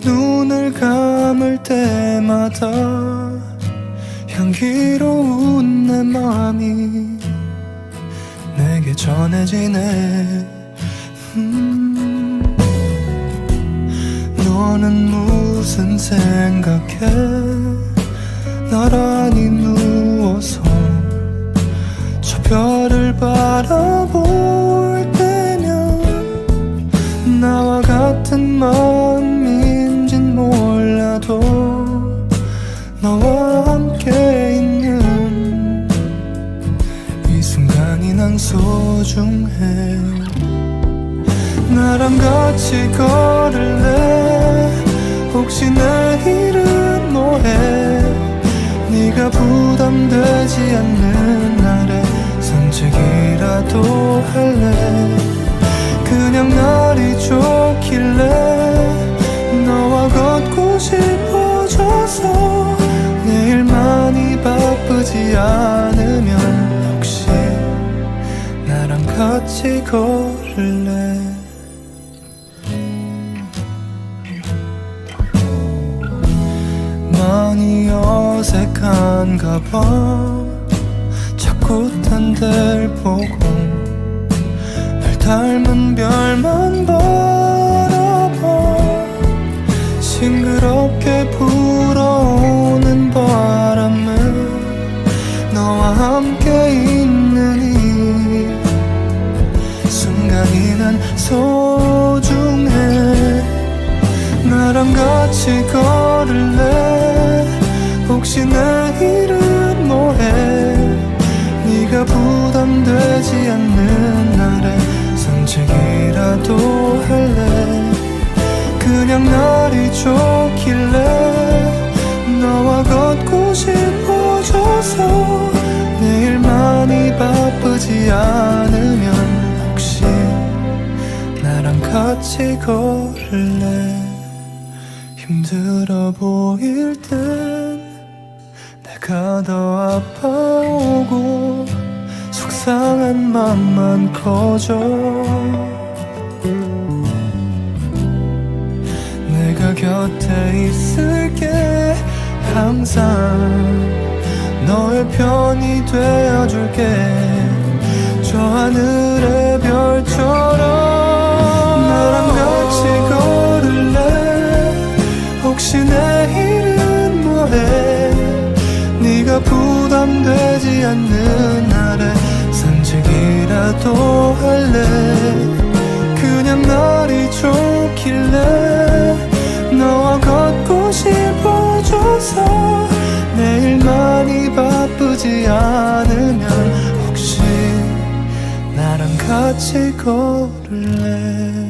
눈을 감을 때마다 향기로운 내 맘이 내게 전해지네. 너는 무슨 생각해? 나란히 누워서 저 별을 바라볼 때면 나와 같은 마음인진 몰라도 너와 함께 있는 이 순간이 난 소중해. 나랑 같이 걸을래? 혹시 내일은 뭐해? 네가 부담되지 않는 날에 산책이라도 할래? 그냥 날이 좋길래 너와 걷고 싶어져서 내일 많이 바쁘지 않으면 혹시 나랑 같이 걸을래? 많이 어색한가 봐. 자꾸 딴 데를 보고 날 닮은 별만 바라봐. 싱그럽게 불어오는 바람은 너와 함께 있는 이 순간이 난 소중해. 나랑 같이 걸을래? 혹시 내일은 뭐해? 네가 부담되지 않는 날에 산책이라도 할래? 그냥 날이 좋길래 너와 걷고 싶어져서 내일 많이 바쁘지 않으면 혹시 나랑 같이 걸을래? 힘들어 보일 땐 내가 더 아파오고 속상한 맘만 커져. 내가 곁에 있을게. 항상 너의 편이 되어줄게. 저 하늘의 별처럼 나랑 같이 걸을래? 혹시 내일은 뭐해? 네가 부담되지 않는 날에 산책이라도 할래? 그냥 날이 좋길래 너와 걷고 싶어져서 내일 많이 바쁘지 않으면 혹시 나랑 같이 걸을래?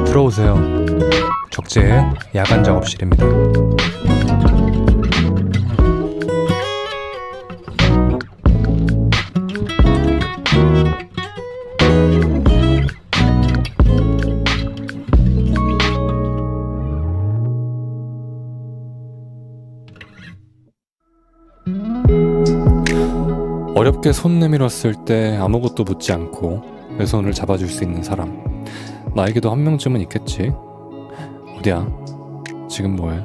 들어오세요. 적재의 야간 작업실입니다. 어렵게 손 내밀었을 때 아무것도 묻지 않고 내 손을 잡아줄 수 있는 사람, 나에게도 한 명쯤은 있겠지. 어디야? 지금 뭐해?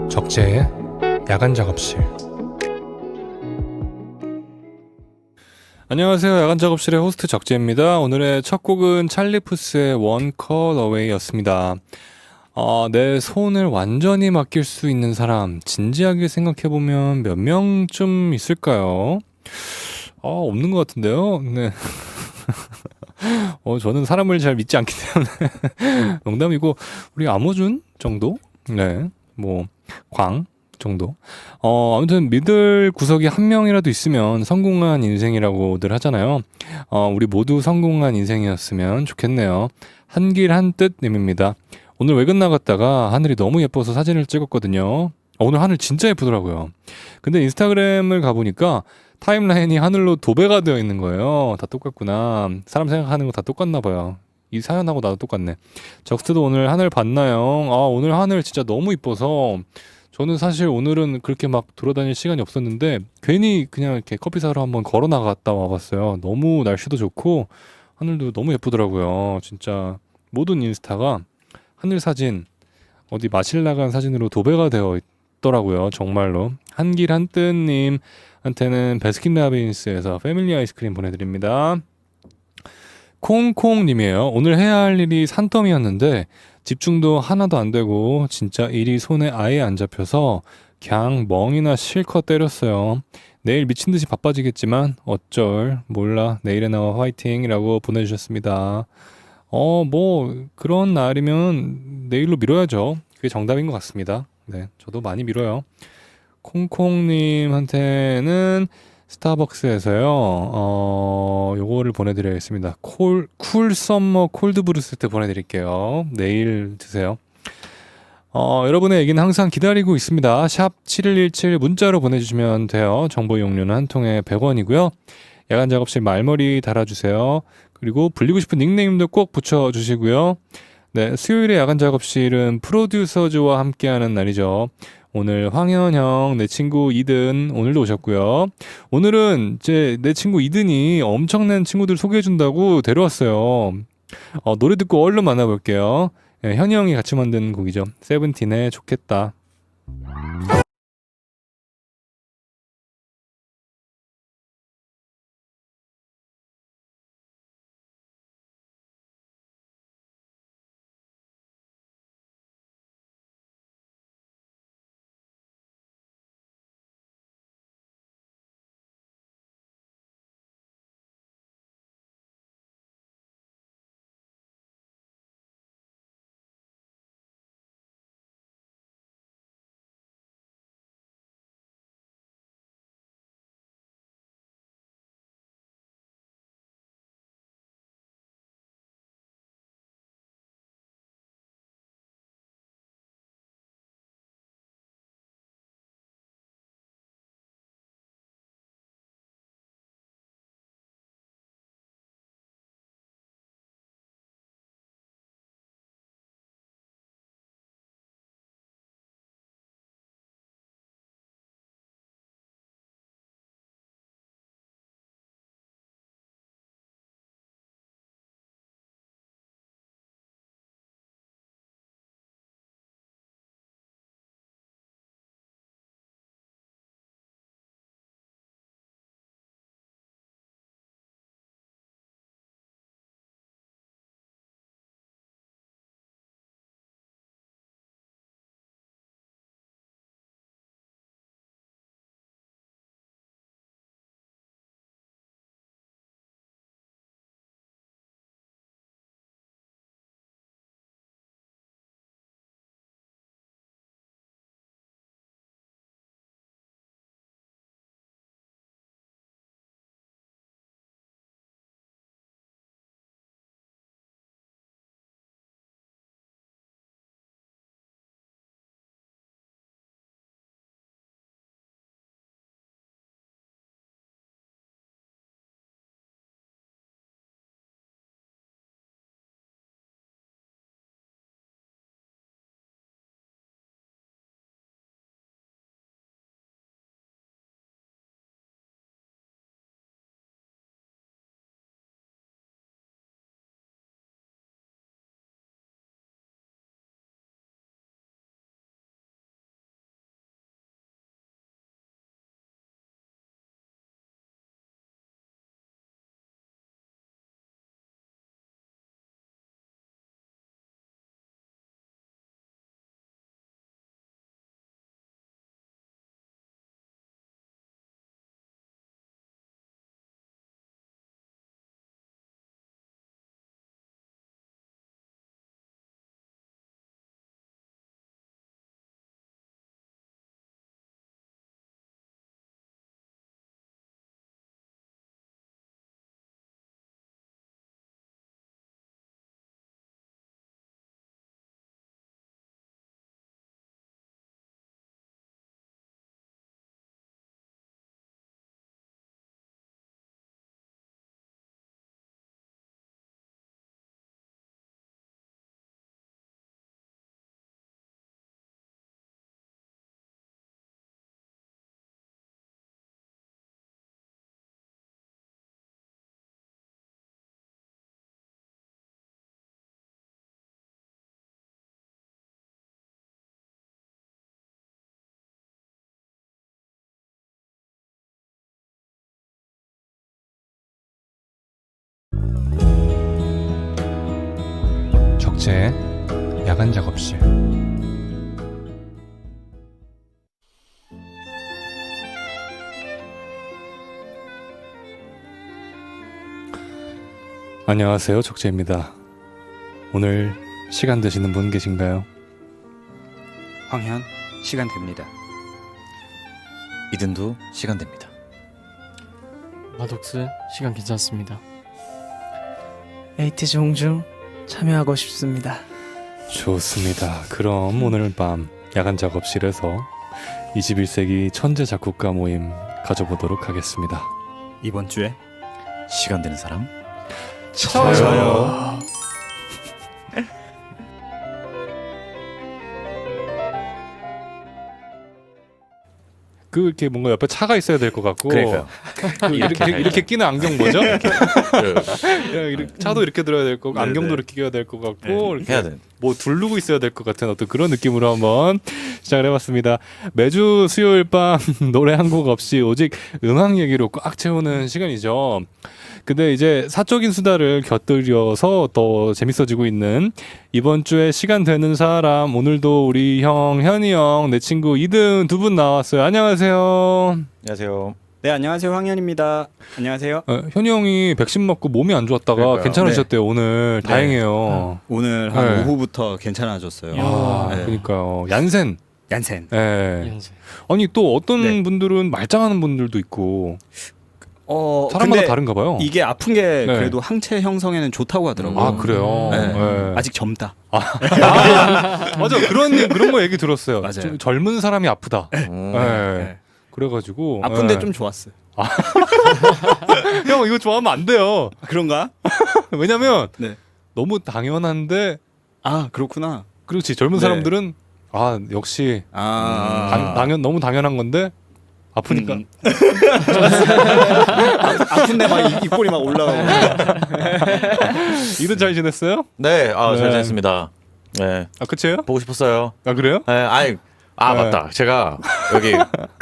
적재의 야간 작업실. 안녕하세요. 야간 작업실의 호스트 적재입니다. 오늘의 첫 곡은 찰리 푸스의 One Call Away였습니다. 내 손을 완전히 맡길 수 있는 사람, 진지하게 생각해보면 몇 명쯤 있을까요? 없는 것 같은데요? 네. 저는 사람을 잘 믿지 않기 때문에 농담이고, 우리 아모준 정도? 네. 뭐, 광 정도? 아무튼 믿을 구석이 한 명이라도 있으면 성공한 인생이라고들 하잖아요. 우리 모두 성공한 인생이었으면 좋겠네요. 한길 한뜻 님입니다. 오늘 외근 나갔다가 하늘이 너무 예뻐서 사진을 찍었거든요. 오늘 하늘 진짜 예쁘더라고요. 근데 인스타그램을 가보니까 타임라인이 하늘로 도배가 되어 있는 거예요. 다 똑같구나. 사람 생각하는 거 다 똑같나 봐요. 이 사연하고 나도 똑같네. 적스도 오늘 하늘 봤나요? 오늘 하늘 진짜 너무 이뻐서 저는 사실 오늘은 그렇게 막 돌아다닐 시간이 없었는데 괜히 그냥 이렇게 커피 사러 한번 걸어 나갔다 와봤어요. 너무 날씨도 좋고 하늘도 너무 예쁘더라고요. 진짜 모든 인스타가 하늘 사진, 어디 마실 나간 사진으로 도배가 되어 있더라고요. 정말로. 한길 한뜻님한테는 베스킨라빈스에서 패밀리 아이스크림 보내드립니다. 콩콩님이에요. 오늘 해야 할 일이 산더미였는데 집중도 하나도 안 되고 진짜 일이 손에 아예 안 잡혀서 그냥 멍이나 실컷 때렸어요. 내일 미친 듯이 바빠지겠지만 어쩔 몰라 내일에 나와 화이팅이라고 보내주셨습니다. 뭐 그런 날이면 내일로 미뤄야죠. 그게 정답인 것 같습니다. 네, 저도 많이 미뤄요. 콩콩님한테는 스타벅스에서요, 요거를 보내드리겠습니다. 쿨 썸머 콜드브루 세트 보내드릴게요. 내일 드세요. 여러분의 얘기는 항상 기다리고 있습니다. 샵 7117 문자로 보내주시면 돼요. 정보 이용료는 한 통에 100원이고요. 야간 작업실 말머리 달아주세요. 그리고 불리고 싶은 닉네임도 꼭 붙여주시고요. 네, 수요일에 야간 작업실은 프로듀서즈와 함께하는 날이죠. 오늘 황현형, 내 친구 이든 오늘도 오셨고요. 오늘은 내 친구 이든이 엄청난 친구들 소개해준다고 데려왔어요. 노래 듣고 얼른 만나볼게요. 네, 현이 형이 같이 만든 곡이죠. 세븐틴의 좋겠다. 적재 야간 작업실. 안녕하세요, 적재입니다. 오늘 시간 되시는 분 계신가요? 황현 시간 됩니다. 이든도 시간 됩니다. 마독스 시간 괜찮습니다. 에이티즈 홍중 참여하고 싶습니다. 좋습니다. 그럼 오늘 밤 야간 작업실에서 21세기 천재 작곡가 모임 가져보도록 하겠습니다. 이번 주에 시간 되는 사람? 저요. 그 이렇게 뭔가 옆에 차가 있어야 될 것 같고. 그러니까요. 그 이렇게 끼는 안경 뭐죠? 차도 이렇게 들어야 될 거고, 네네. 안경도 이렇게 끼어야 될 것 같고, 이렇게 해야 돼. 뭐 두르고 있어야 될 것 같은 어떤 그런 느낌으로 한번 시작을 해봤습니다. 매주 수요일 밤 노래 한 곡 없이 오직 음악 얘기로 꽉 채우는 시간이죠. 근데 이제 사적인 수다를 곁들여서 더 재밌어지고 있는 이번 주에 시간 되는 사람, 오늘도 우리 형 현이 형, 내 친구 이든 두 분 나왔어요. 안녕하세요. 안녕하세요. 네 안녕하세요 황현입니다. 안녕하세요. 현이 형이 백신 맞고 몸이 안 좋았다가 그러니까요. 괜찮으셨대요. 오늘 네. 다행이에요. 오늘 한 네. 오후부터 괜찮아졌어요. 아, 네. 그러니까요. 얀센. 얀센. 예. 연세. 아니 또 어떤 네. 분들은 말짱하는 분들도 있고 사람마다 근데 다른가 봐요. 이게 아픈 게 네. 그래도 항체 형성에는 좋다고 하더라고요. 아 그래요. 네. 예. 아직 젊다. 맞아 그런 거 얘기 들었어요. 맞아요. 좀 젊은 사람이 아프다. 예. 네. 그래가지고 아픈데 예. 좀 좋았어요. 형 이거 좋아하면 안 돼요. 그런가? 왜냐면 네. 너무 당연한데 아 그렇구나. 그렇지 젊은 네. 사람들은 아 역시 너무 당연한 건데 아프니까 아픈데 막 입꼬리 막 올라가고. 이든 잘 지냈어요? 네, 잘 네. 지냈습니다. 네, 아 그치요? 보고 싶었어요. 아 그래요? 네, 네. 맞다. 제가 여기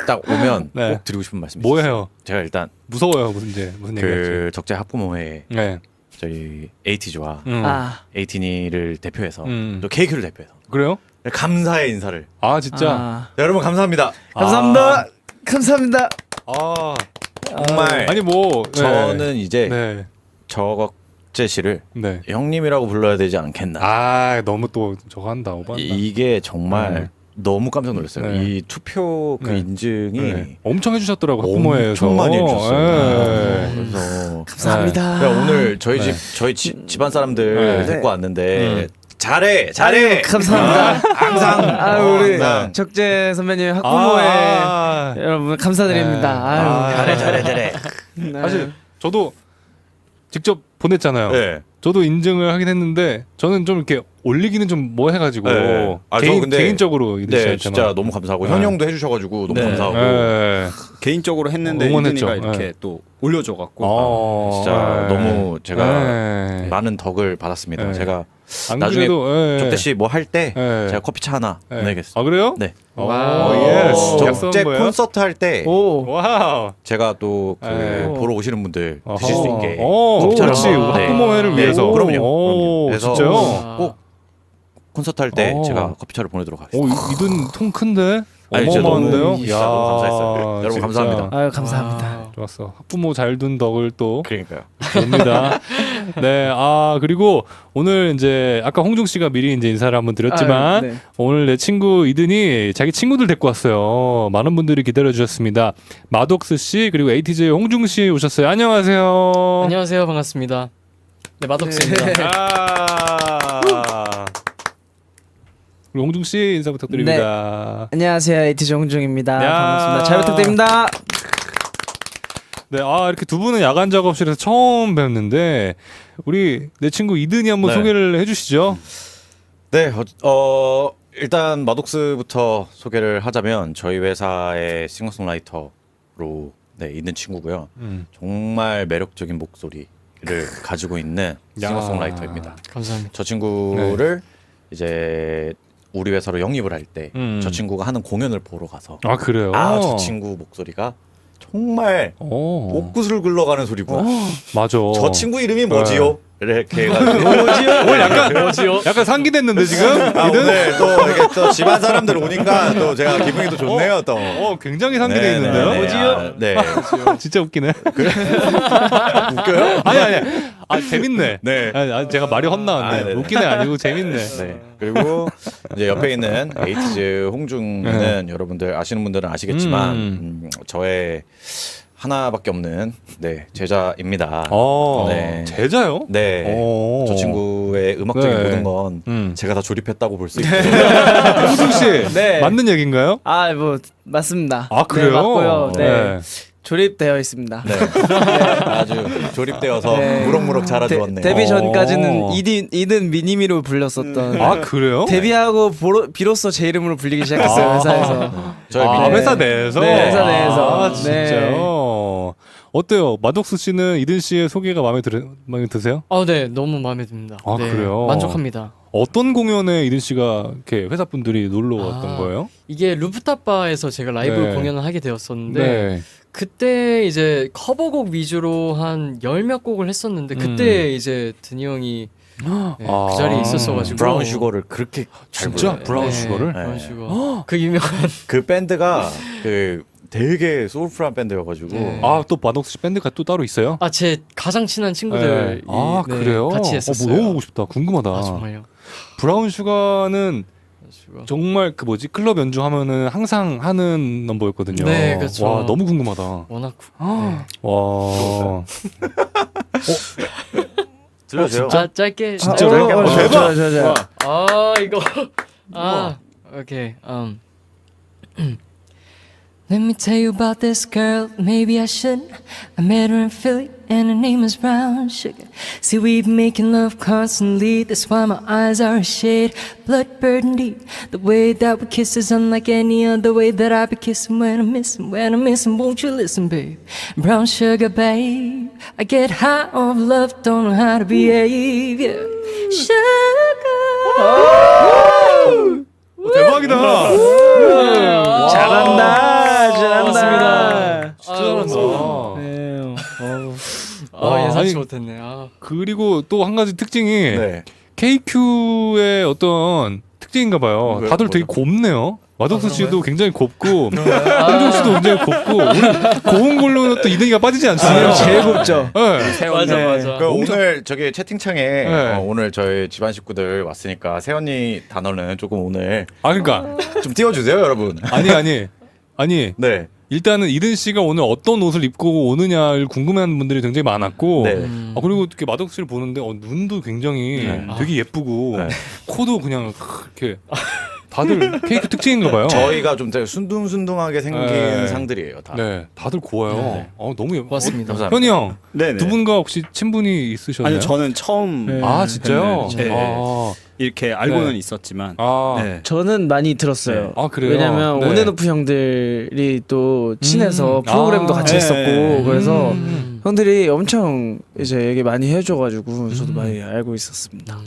딱 오면 네. 꼭 드리고 싶은 말씀이 있어요. 뭐예요? 제가 일단 무서워요 무슨 얘기할지. 그 적재 학부모회 네. 저희 에이티즈와 아, 에이티니를 대표해서 음. 또 KQ를 대표해서 그래요? 감사의 인사를. 아 진짜. 아, 여러분 감사합니다. 감사합니다. 감사합니다. 아 정말 아니 뭐 네. 저는 이제 네. 적재 씨를 네. 형님이라고 불러야 되지 않겠나. 아 너무 또 저거 한다 오버한다. 이게 정말 네. 너무 깜짝 놀랐어요. 네. 이 투표 그 네. 인증이 네. 엄청 해주셨더라고 학부모회에서. 엄청 많이 해주셨어요. 네. 그래서 감사합니다. 그러니까 오늘 저희 네. 저희 집안 사람들 네. 데리고 왔는데 음. 잘해. 아유, 감사합니다. 항상 아, 우리 네. 적재 선배님 학부모회 아, 여러분 감사드립니다. 네. 아유, 아, 잘해. 네. 사실 저도 직접 보냈잖아요. 네. 저도 인증을 하긴 했는데 저는 좀 이렇게 올리기는 좀 뭐 해가지고 네. 아, 저 근데- 개인적으로 네, 진짜 너무 감사하고 네. 현 형도 해주셔가지고 너무 네. 감사하고 네. 개인적으로 했는데 응원했죠. 이든이가 이렇게 네. 또 올려줘갖고 진짜 네. 너무 제가 네. 많은 덕을 받았습니다. 네. 제가 안 나중에 그래도 네. 적재 씨 뭐 할 때 네. 제가 커피차 하나 네. 보내겠습니다. 아 그래요? 네. 오, 예스. 약속한 적재 거예요? 콘서트 할 때 오, 와우. 제가 또 그 네. 보러 오시는 분들 드실 수 있게 오, 커피차를 그렇지. 하나. 네. 학부모회를 네. 위해서. 그럼요. 오, 그래서 진짜요? 꼭 콘서트 할 때 오. 제가 커피차를 보내도록 오, 하겠습니다. 이든 통 큰데? 아니, 진짜 어마어마한데요? 너무- 진짜 너무 감사했어요. 여러분 진짜. 감사합니다. 아유 감사합니다. 아, 좋았어. 학부모 잘 둔 덕을 또 그러니까요. 봅니다. 네, 그리고 오늘 이제 아까 홍중 씨가 미리 이제 인사를 한번 드렸지만 아유, 네. 오늘 내 친구 이든이 자기 친구들 데리고 왔어요. 많은 분들이 기다려 주셨습니다. 마독스 씨 그리고 에이티즈의 홍중 씨 오셨어요. 안녕하세요. 안녕하세요. 반갑습니다. 네, 마독스입니다. 아. 그리고 홍중 씨 인사 부탁드립니다. 안녕하세요. 에이티즈 홍중입니다. 야. 반갑습니다. 잘 부탁드립니다. 네, 이렇게 두 분은 야간 작업실에서 처음 뵙는데 우리 내 친구 이든이 한번 네. 소개를 해주시죠. 네, 일단 마독스부터 소개를 하자면 저희 회사의 싱어송라이터로 있는 친구고요. 정말 매력적인 목소리를 가지고 있는 야. 싱어송라이터입니다. 감사합니다. 저 친구를 이제 우리 회사로 영입을 할 때 저 친구가 하는 공연을 보러 가서 아 그래요? 저 친구 목소리가 정말 오. 옥구슬 굴러가는 소리구나. 맞아. 저 친구 이름이 뭐지요? 이렇게 해가지고 오늘 약간 상기됐는데 지금? 이든? 오늘 또 이렇게 또 집안 사람들 오니까 또 제가 기분이 또 좋네요 또. 굉장히 상기돼 있는데요? 뭐지요? 네. 진짜 웃기네. 웃겨요? 아니. 아, 재밌네. 네. 제가 말이 헛나왔네. 네네. 웃기네 아니고 재밌네. 네. 그리고 이제 옆에 있는 에이티즈 홍중은 여러분들 아시는 분들은 아시겠지만 저의 하나밖에 없는 제자입니다. 네. 제자요? 네. 오. 저 친구의 음악적인 네. 모든 건 제가 다 조립했다고 볼 수 있죠. 홍중 씨, 네. 맞는 얘기인가요? 아, 뭐 맞습니다. 아, 그래요? 네, 맞고요. 네. 네. 조립되어 있습니다. 네. 아주 조립되어서 네. 무럭무럭 자라주었네요. 데뷔 전까지는 오. 이든 미니미로 불렸었던. 아, 그래요? 데뷔하고 비로소 제 이름으로 불리기 시작했어요 회사에서. 저희 아, 미니 회사 내에서? 네, 회사 내에서. 아, 진짜요? 어때요? 마독스 씨는 이든 씨의 소개가 마음에 드세요? 네, 너무 마음에 듭니다. 아, 네, 그래요? 만족합니다. 어떤 공연에 이든 씨가 이렇게 회사 분들이 놀러 왔던 거예요? 이게 루프탑바에서 제가 라이브 네. 공연을 하게 되었었는데 그때 이제 커버곡 위주로 한 열 몇 곡을 했었는데 그때 이제 드니 형이 그 자리에 있었어가지고 브라운 슈거를 그렇게 잘 진짜? 불러요. 브라운 슈거를? 브라운 슈거. 그 유명한 그 밴드가 그 되게 소울풀한 밴드여가지고 네. 아, 또 마독스 씨 밴드가 또 따로 있어요? 제 가장 친한 친구들 아, 그래요? 같이 했었어요. 너무 보고 싶다. 궁금하다. 아, 정말요? 브라운 슈가는 슈거. 정말 그 뭐지 클럽 연주하면은 항상 하는 넘버였거든요. 네, 그쵸. 와, 너무 궁금하다. 워낙 와, 들려주세요. 짧게 진짜 짧게 짧게? 한번. 대박! 이거 오케이. Let me tell you about this girl, maybe I shouldn't. I met her in Philly and her name is Brown Sugar. See, we've been making love constantly, that's why my eyes are a shade blood burgundy. The way that we kiss is unlike any other way that I be kissing when I'm missing, won't you listen, babe? Brown sugar, babe, I get high off love, don't know how to behave, yeah. Sugar. 대박이다. 잘한다. 맞습니다. 진짜 잘한다. 네. 예상치 아니, 못했네. 그리고 또 한 가지 특징이 네. KQ의 어떤 특징인가 봐요. 왜, 다들 되게 뭐죠? 곱네요. 마독스 씨도 굉장히 곱고 아. 홍종 씨도 굉장히 곱고 우리 고운 걸로는 또 이등이가 빠지지 않잖아요. 제일 곱죠. 네. 맞아. 그 오늘 저기 채팅창에 네. 오늘 저희 집안 식구들 왔으니까 세연이 단어는 조금 오늘 아, 그러니까 좀 띄워주세요, 여러분. 아니 네. 일단은 이든 씨가 오늘 어떤 옷을 입고 오느냐를 궁금해하는 분들이 굉장히 많았고 네. 그리고 이렇게 마독스 씨를 보는데 눈도 굉장히 되게 예쁘고 네. 코도 그냥 이렇게 다들 케이크 특징인가 봐요. 저희가 좀 되게 순둥순둥하게 생긴 네. 상들이에요, 다. 네, 다들 고와요. 네. 너무 예뻐. 고맙습니다. 감사합니다. 현이 형, 네네. 두 분과 혹시 친분이 있으셨나요? 아니요, 저는 처음 네. 아, 진짜요? 네. 아, 이렇게 알고는 네. 있었지만 네. 저는 많이 들었어요. 아, 그래요? 왜냐면 네. 온앤오프 형들이 또 친해서 프로그램도 아, 같이 네. 했었고 그래서 음. 형들이 엄청 이제 얘기 많이 해줘가지고 저도 많이 알고 있었습니다.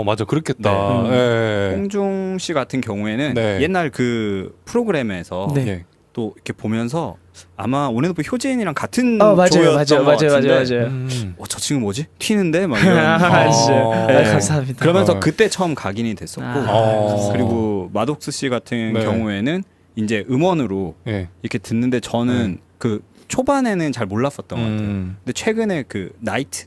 맞아, 그렇겠다. 네. 홍중 씨 같은 경우에는 네. 옛날 그 프로그램에서 네. 예. 또 이렇게 보면서 아마 온앤오프 효재인이랑 같은 맞아요, 조였던 것 같은데 맞아요. 저 친구 뭐지? 튀는데? 막 이런 아, 진짜. 네. 감사합니다. 그러면서 어. 그때 처음 각인이 됐었고 그리고 마독스 씨 같은 네. 경우에는 이제 음원으로 예. 이렇게 듣는데 저는 그 초반에는 잘 몰랐었던 것 같아요. 음. 근데 최근에 그 나이트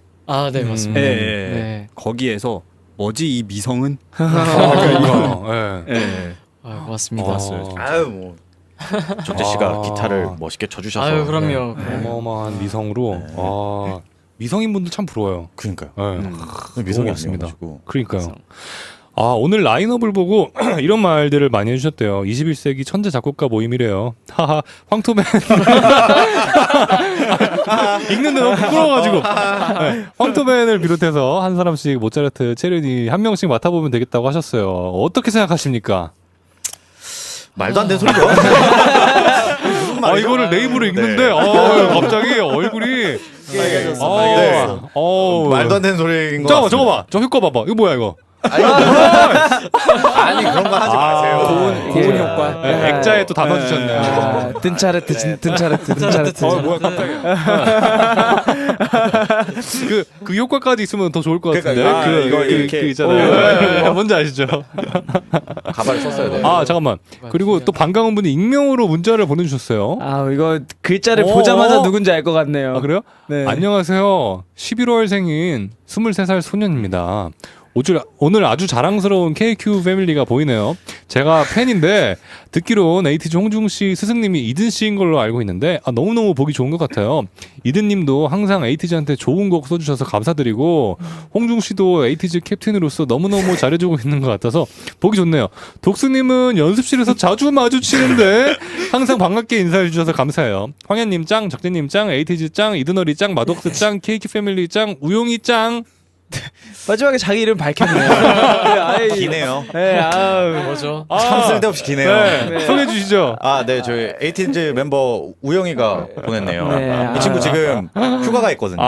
네, 맞습니다. 예, 예. 네. 거기에서 뭐지 이 미성은? 그러니까. 예. 예. 고맙습니다. 왔어요. 아유, 뭐. 정재 씨가 아. 기타를 멋있게 쳐주셔서. 아유, 그럼요. 어마어마한 미성으로. 네. 미성인 분들 참 부러워요. 그러니까요. 예. 미성이 맞습니다. 아니어가지고. 그러니까요. 오늘 라인업을 보고 이런 말들을 많이 해주셨대요. 21세기 천재 작곡가 모임이래요. 하하, 황토맨. 읽는데 너무 부끄러워가지고. 네, 황토맨을 비롯해서 한 사람씩 모차르트, 체르니 한 명씩 맡아보면 되겠다고 하셨어요. 어떻게 생각하십니까? 말도 안 되는 소리죠. 이거를 내 입으로 읽는데, 갑자기 얼굴이. 네. 말도 안 되는 소리인 거. 잠깐만, 저 효과 봐봐. 이거 뭐야, 이거? 아니 그런 거 하지 마세요. 고운 효과. 네, 액자에 또 담아주셨네요. 아, 든차르트. 뭐야 깜짝이야. 그 효과까지 있으면 더 좋을 것 같은데. 그러니까, 이거 이렇게. 그 있잖아요. 뭔지 아시죠? 가발을 썼어야 돼. 아 잠깐만. 그리고 또 반가운 분이 익명으로 문자를 보내주셨어요. 아 이거 글자를 오. 보자마자 누군지 알 것 같네요. 아 그래요? 네. 안녕하세요. 11월생인 23살 소년입니다. 오늘 아주 자랑스러운 KQ 패밀리가 보이네요. 제가 팬인데 듣기론 에이티즈 홍중 씨 스승님이 이든 씨인 걸로 알고 있는데 너무너무 보기 좋은 것 같아요. 이든 님도 항상 에이티즈한테 좋은 곡 써주셔서 감사드리고 홍중 씨도 에이티즈 캡틴으로서 너무너무 잘해주고 있는 것 같아서 보기 좋네요. 독수님은 연습실에서 자주 마주치는데 항상 반갑게 인사해 주셔서 감사해요. 황현님 짱, 적재님 짱, 에이티즈 짱, 이든어리 짱, 마독스 짱, KQ 패밀리 짱, 우용이 짱. 마지막에 자기 이름 밝혔네요. 아이, 기네요. 네, 아우. 뭐죠? 참 쓸데없이 기네요. 네. 소개해 주시죠. 네, 저희 에이티즈 멤버 우영이가 보냈네요. 네, 이 친구 지금 휴가가 있거든요.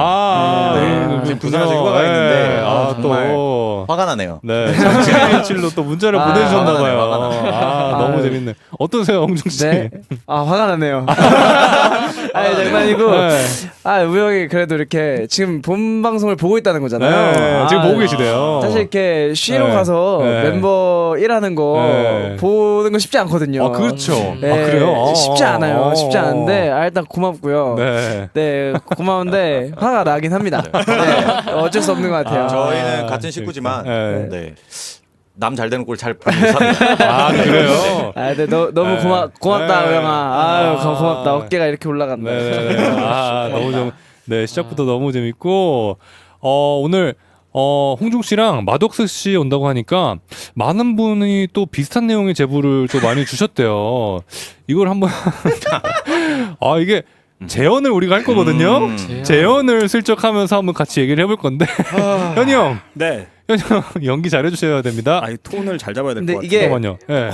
지금 부산에서 휴가가 있는데 정말 또 화가 나네요. 네, 장치일로 또 문자를 보내주셨나 화가 나네요, 봐요. 화가 너무 아유. 재밌네. 어떠세요, 홍중 씨? 네. 화가 나네요. 장난이고. 네. 우영이 그래도 이렇게 지금 본 방송을 보고 있다는 거잖아요. 네, 지금 보고 계시대요. 사실 이렇게 쉬러 네. 가서 네. 멤버 일하는 거 네. 보는 거 쉽지 않거든요. 그렇죠. 네, 그래요? 쉽지 않아요. 쉽지 않은데 일단 고맙고요. 네. 네, 고마운데 화가 나긴 합니다. 네, 어쩔 수 없는 것 같아요. 저희는 같은 식구지만 네. 네. 남 잘 되는 꼴 잘 보는 못합니다. 그래요? 네, 너무 네. 고맙다, 네. 우영아. 고맙다. 어깨가 이렇게 올라간다. 네. 너무 시작부터 너무 재밌고, 오늘, 홍중 씨랑 마독스 씨 온다고 하니까 많은 분이 또 비슷한 내용의 제보를 좀 많이 주셨대요. 이걸 한번, 이게 재연을 우리가 할 거거든요? 재연을 슬쩍 하면서 한번 같이 얘기를 해볼 건데, 현이 형, 네. 현이 형 연기 잘해주셔야 됩니다. 이 톤을 잘 잡아야 될 것 근데 같아요. 이게 잠깐만요. 네.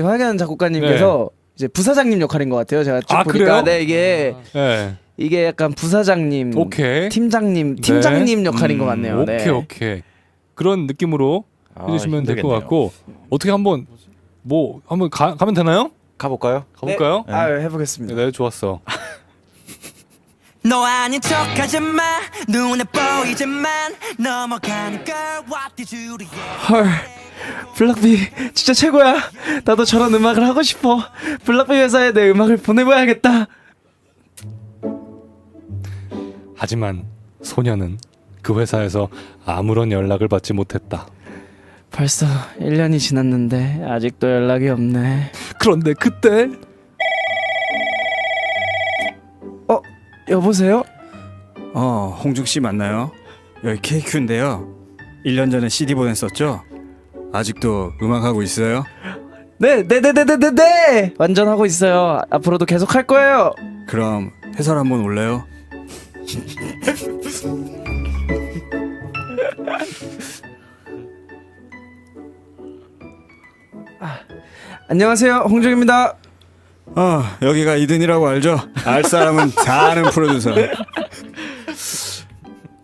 황현 작곡가님께서 이제 부사장님 역할인 것 같아요. 제가 쭉 보니까. 그래요? 네, 이게 약간 부사장님, 오케이. 팀장님 역할인 것 같네요. 오케이. 그런 느낌으로 해주시면 될 것 힘들겠네요. 같고, 어떻게 한번 가면 되나요? 가볼까요? 가볼까요? 해보겠습니다. 네, 좋았어. 너 아닌 척하지 마 눈에 보이지만 넘어가는 걸 what did you do? 헐, 블락비 진짜 최고야. 나도 저런 음악을 하고 싶어. 블락비 회사에 내 음악을 보내봐야겠다. 하지만 소녀는 그 회사에서 아무런 연락을 받지 못했다. 벌써 1년이 지났는데 아직도 연락이 없네. 그런데 그때 여보세요? 홍중 씨 맞나요? 여기 KQ인데요. 1년 전에 CD 보냈었죠? 아직도 음악하고 있어요? 네. 완전 하고 있어요. 앞으로도 계속 할 거예요. 그럼 해설 한번 올래요? 안녕하세요, 홍중입니다. 여기가 이든이라고 알죠? 알 사람은 다 아는 프로듀서.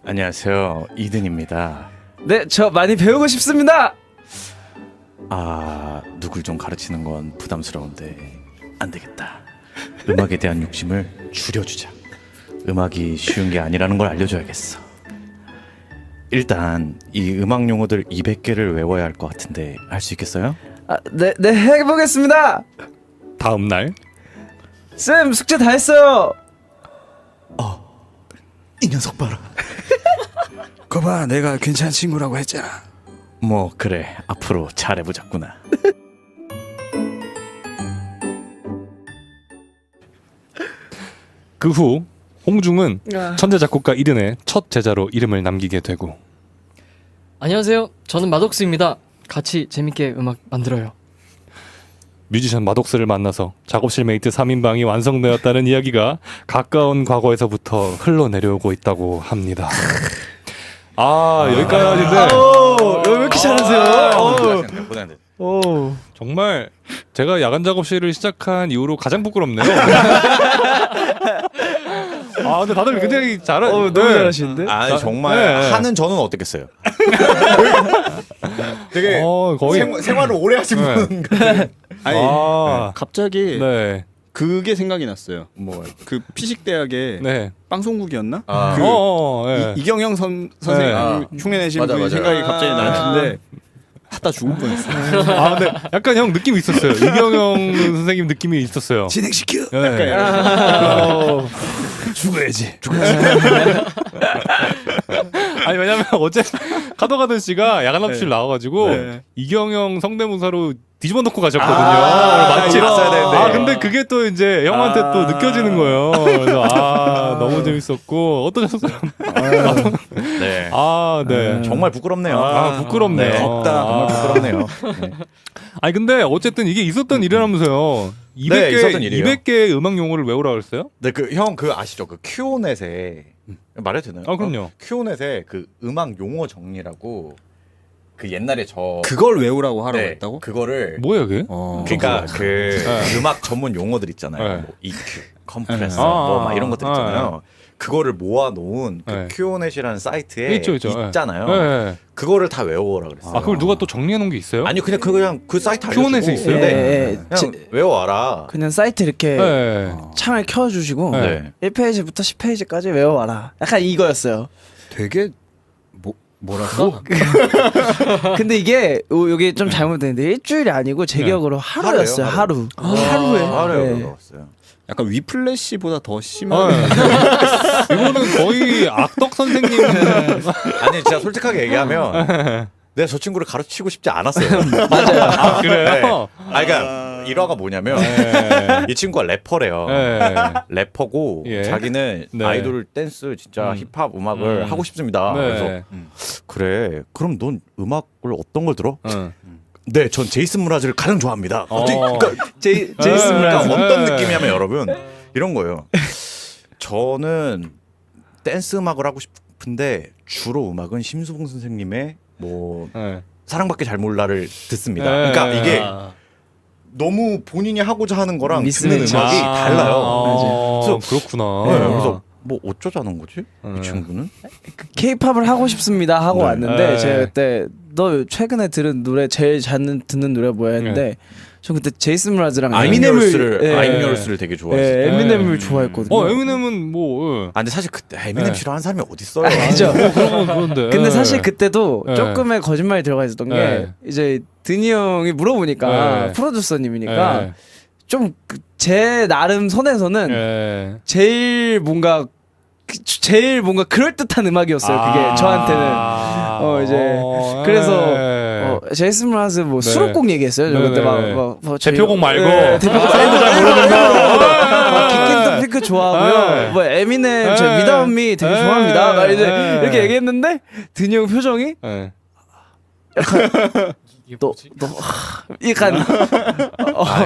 안녕하세요, 이든입니다. 네, 저 많이 배우고 싶습니다. 누굴 좀 가르치는 건 부담스러운데 안 되겠다. 음악에 대한 욕심을 줄여주자. 음악이 쉬운 게 아니라는 걸 알려줘야겠어. 일단 이 음악 용어들 200개를 외워야 할 것 같은데 할 수 있겠어요? 네, 해보겠습니다. 다음 날 쌤, 숙제 다 했어요. 이 녀석 봐라. 거봐, 내가 괜찮은 친구라고 했잖아. 뭐 그래, 앞으로 잘해보자꾸나. 그 후 홍중은 천재 작곡가 이든의 첫 제자로 이름을 남기게 되고, 안녕하세요. 저는 마독스입니다. 같이 재밌게 음악 만들어요. 뮤지션 마독스를 만나서 작업실 메이트 3인방이 완성되었다는 이야기가 가까운 과거에서부터 흘러내려오고 있다고 합니다. 여기까지인데 왜 이렇게 잘하세요? 고생들. 오. 정말 제가 야간 작업실을 시작한 이후로 가장 부끄럽네요. 근데 다들 굉장히 잘하. 너무 잘하시는데? 아니 정말 네. 하는 저는 어떻겠어요? 되게 거의. 생활을 오래 하신 네. 분 같은. 아니 갑자기 네. 그게 생각이 났어요. 뭐 그 피식 대학의 네. 방송국이었나? 아. 그 네. 이경영 선생님 네. 흉내내신 맞아, 분이 맞아. 생각이 갑자기 나는데 하다 죽을 뻔했어요. 근데 약간 형 느낌이 있었어요. 이경영 선생님 느낌이 있었어요. 진행시켜. 네. 죽어야지. 아니 왜냐면 어제 카더가든 씨가 야간 합실 나와가지고 네. 이경영 성대모사로 뒤집어 놓고 가셨거든요. 맞지? 갔어야 되는데. 근데 그게 또 이제 형한테 또 느껴지는 거예요. 그래서 너무 재밌었고 어떠셨어요? 네. 네. 정말 부끄럽네요. 부끄럽네요. 네. 정말 부끄럽네요. 네. 아니 근데 어쨌든 이게 있었던 일이라면서요. 200개 네, 있었던 일이에요. 200개의 음악 용어를 외우라 그랬어요? 네, 그 형 그 아시죠? 그 큐오넷에 말해도 되나요? 그럼요. 큐오넷에 그 음악 용어 정리라고 그 옛날에 그걸 외우라고 하라고 네, 했다고? 그거를 뭐야 그게? 그러니까 그 네. 음악 전문 용어들 있잖아요. 네. 뭐 EQ, 컴프레서, 네. 뭐 막 이런 것들 있잖아요. 그거를 모아놓은 그 네. 큐오넷이라는 사이트에 있죠. 있잖아요. 네. 그거를 다 외워라 그랬어요. 그걸 누가 또 정리해 놓은 게 있어요? 아니요, 그냥 그 사이트 알려주고 큐오넷에 있어요? 네. 네. 그냥 외워와라. 그냥 사이트 이렇게 네. 창을 켜주시고 네. 1페이지부터 10페이지까지 외워와라. 약간 이거였어요. 되게 뭐랄까? 근데 이게 여기 좀 잘못됐는데 일주일이 아니고 제 기억으로 하루였어요. 하루예요, 하루에. 하루에 네. 외웠어요. 약간 위플래시보다 더 네. 심한. 이거는 거의 악덕 선생님. 아니 진짜 솔직하게 얘기하면 내가 저 친구를 가르치고 싶지 않았어요. 맞아요. 그래요? 그러니까 일화가 뭐냐면 네. 이 친구가 래퍼래요. 네. 래퍼고 예. 자기는 네. 아이돌 댄스 진짜 힙합 음악을 하고 싶습니다. 네. 그래서 그래 그럼 넌 음악을 어떤 걸 들어? 응. 네, 전 제이슨 무라즈를 가장 좋아합니다. 그러니까 제이슨 그러니까 무라즈. 어떤 느낌이냐면 여러분 이런 거예요. 저는 댄스 음악을 하고 싶은데 주로 음악은 심수봉 선생님의 뭐 네. 사랑밖에 잘 몰라를 듣습니다. 네. 그러니까 이게 너무 본인이 하고자 하는 거랑 듣는 미스매치. 음악이 달라요. 그래서 그렇구나. 네, 그래서 뭐 어쩌자는 거지? 네. 이 친구는? K-팝을 하고 싶습니다 하고 네. 왔는데 네. 제가 그때 너 최근에 들은 노래 제일 잘 듣는 노래 뭐야 했는데 저 그때 제이슨 무라즈랑 아이미널스를 예. 아이미널스를 되게 좋아했어요. 예, 에미넴을 네. 좋아했거든요. 에미넴은 뭐. 아 근데 사실 그때 에미넴 네. 싫어하는 사람이 어디 있어요? 아니죠. 그런 건 그런데. 근데 사실 그때도 네. 조금의 거짓말이 들어가 있었던 게 네. 이제 드니 형이 물어보니까 네. 프로듀서님이니까 좀 제 나름 손에서는 제일 뭔가 그럴 듯한 음악이었어요. 그게 저한테는 이제 그래서 제이슨 무라즈 뭐 네. 수록곡 얘기했어요. 저 그때 뭐 대표곡 말고 대표곡 잘 모르는 거. 킥킨 토피크 좋아하고요. 네. 뭐 에미넴 저 네. 위다운 미 되게 네. 좋아합니다. 막 이제 네. 이렇게 얘기했는데 드니 형 표정이 너 약간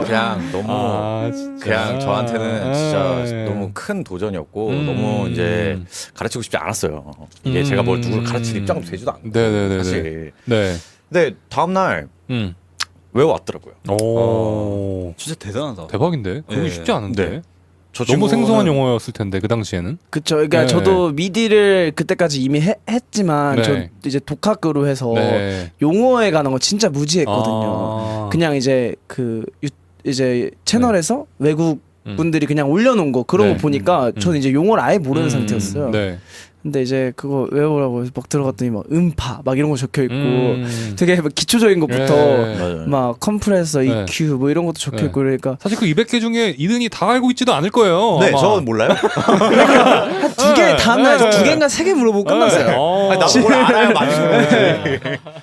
그냥 너무 그냥 저한테는 진짜 너무 큰 도전이었고 너무 이제 가르치고 싶지 않았어요. 이게 제가 뭘 누구를 가르칠 입장도 되지도 않고 네네네. 사실. 네. 근데 다음 날 외워왔더라고요. 오. 진짜 대단하다. 대박인데. 그거 네. 쉽지 않은데. 네. 저 너무 친구는- 생소한 용어였을 텐데 그 당시에는. 그쵸. 그러니까 네. 저도 미디를 그때까지 이미 했지만 네. 저 이제 독학으로 해서 네. 용어에 관한 거 진짜 무지했거든요. 그냥 이제 이제 채널에서 외국 분들이 그냥 올려놓은 거 그런 네. 거 보니까 저는 이제 용어를 아예 모르는 상태였어요. 네. 근데 이제 그거 외우라고 해서 막 들어갔더니 막 음파 막 이런 거 적혀 있고 되게 막 기초적인 것부터 네. 맞아요. 막 컴프레서, 네. EQ 뭐 이런 것도 적혀 네. 있고 그러니까 사실 그 200개 중에 이든이 다 알고 있지도 않을 거예요. 네, 아마. 저는 몰라요. 두 개 다음날 네. 두 개인가 세 개 물어보고 끝났어요. 아니, 나도 뭘 알아야 많이 모르지.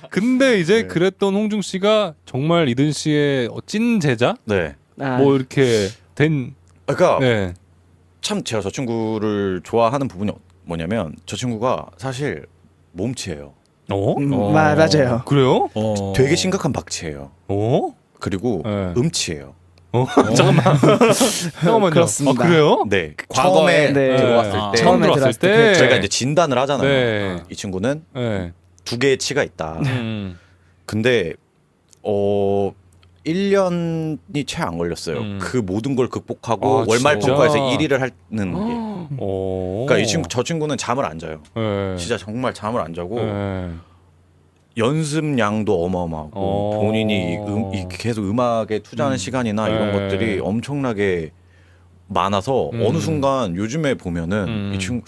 근데 이제 그랬던 홍중 씨가 정말 이든 씨의 찐 제자? 네. 아, 뭐 이렇게 된. 그러니까 네. 참 제가 저 친구를 좋아하는 부분이 뭐냐면 저 친구가 사실 몸치예요. 맞아요. 그래요? 되게 심각한 박치예요. 어? 그리고 네. 음치예요. 잠깐만요. 그렇습니다. 그래요? 네. 처음에, 과거에 네. 들어왔을 때 처음 처음에 들어왔을 들어왔을 때 때 저희가 이제 진단을 하잖아요. 네. 이 친구는 네. 두 개의 치가 있다. 음. 근데 1년이 채 안 걸렸어요. 그 모든 걸 극복하고 아, 월말 진짜? 평가에서 1위를 하는 게. 그러니까 저 친구는 잠을 안 자요. 네. 진짜 정말 잠을 안 자고 네. 연습량도 어마어마하고 본인이 계속 음악에 투자하는 시간이나 이런 네. 것들이 엄청나게 많아서 어느 순간 요즘에 보면은 이 친구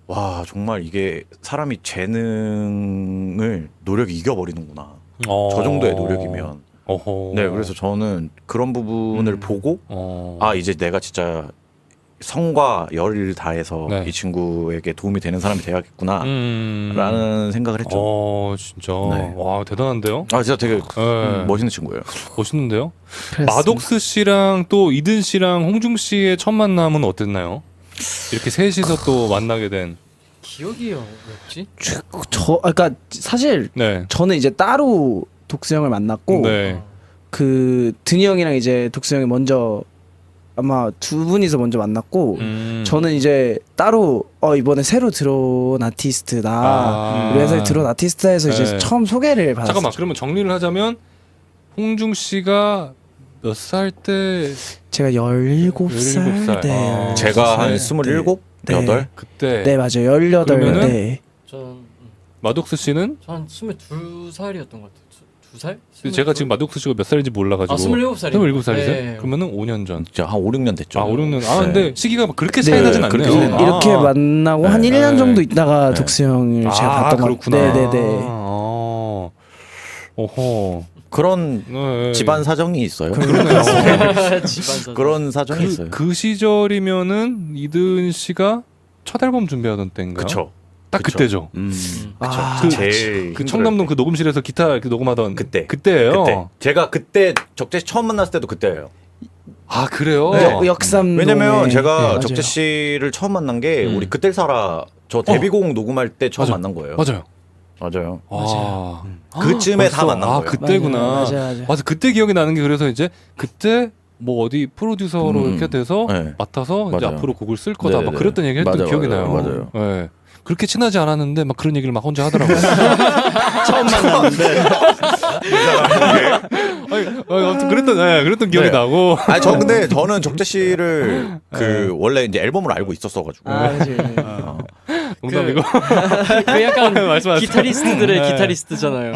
와 정말 이게 사람이 재능을 노력이 이겨버리는구나. 저 정도의 노력이면. 어허. 네, 그래서 저는 그런 부분을 보고 아 이제 내가 진짜 성과 열을 다해서 네. 이 친구에게 도움이 되는 사람이 돼야겠구나라는 생각을 했죠. 진짜. 네. 와, 대단한데요? 아 진짜 되게 네. 멋있는 친구예요. 멋있는데요? 그렇습니다. 마독스 씨랑 또 이든 씨랑 홍중 씨의 첫 만남은 어땠나요? 이렇게 셋이서 또 만나게 된. 기억이 뭐였지? 그러니까 사실 네. 저는 이제 따로 독수 형을 만났고 네. 그 드니 형이랑 이제 독수 형이 먼저 아마 두 분이서 먼저 만났고 저는 이제 따로 이번에 새로 들어온 아티스트다. 우리 회사에 들어온 아티스트에서 이제 네. 처음 소개를 받았어요. 잠깐만, 그러면 정리를 하자면 홍중 씨가 몇 살 때 제가 17살 17살. 네. 제가 한 17? 27, 네. 8? 그때 네 맞아요. 18. 그러면은 네. 전 마독스 씨는 한 22살이었던 것 같아요. 2살? 제가 지금 마독스 씨가 몇 살인지 몰라가지고 27살이요. 27살이세요? 네. 그러면은 5년 전. 진짜 한 5, 6년 됐죠. 아, 5, 6년. 아, 네. 근데 시기가 막 그렇게 차이 네, 나진 않네요. 그렇게 차이 나요. 이렇게 아. 만나고 한 네. 1년 정도 네. 있다가 네. 독수 형을 제가 봤던 것 그렇구나. 같아요. 네네네. 아. 어허. 그런 네. 집안 사정이 있어요. 그러네요. 집안사. 그런 사정이 있어요. 그 시절이면은 이든 씨가 첫 앨범 준비하던 때인가요? 그쵸. 딱 그쵸. 그때죠. 아, 그, 제일 그 청담동 그 녹음실에서 기타 이렇게 녹음하던 그때예요. 그때예요. 그때. 제가 그때 적재 씨 처음 만났을 때도 그때예요. 아, 그래요? 네. 역삼 왜냐면 제가 맞아요. 적재 씨를 처음 만난 게 음. 우리 그때 살아 저 데뷔곡 녹음할 때 처음 맞아. 만난 거예요. 맞아요. 맞아요. 아. 그쯤에 다 벌써? 만난 아, 거예요. 그때구나. 맞아요. 맞아, 그때 기억이 나는 게 그래서 이제 그때 뭐 어디 프로듀서로 이렇게 돼서 네. 맡아서 이제 맞아요. 앞으로 곡을 쓸 거다 막 네네네. 그랬던 얘기 했던 맞아요, 기억이 맞아요, 나요. 맞아요. 네. 그렇게 친하지 않았는데 막 그런 얘기를 막 혼자 하더라고요. 처음 만났는데 아무튼 그랬던 기억이 네. 나고. 아니 근데 저는 적재 씨를 그 원래 이제 앨범을 알고 있었어가지고. 그치. 농담이고. 그 약간 말씀하세요. 기타리스트들의 네. 기타리스트잖아요.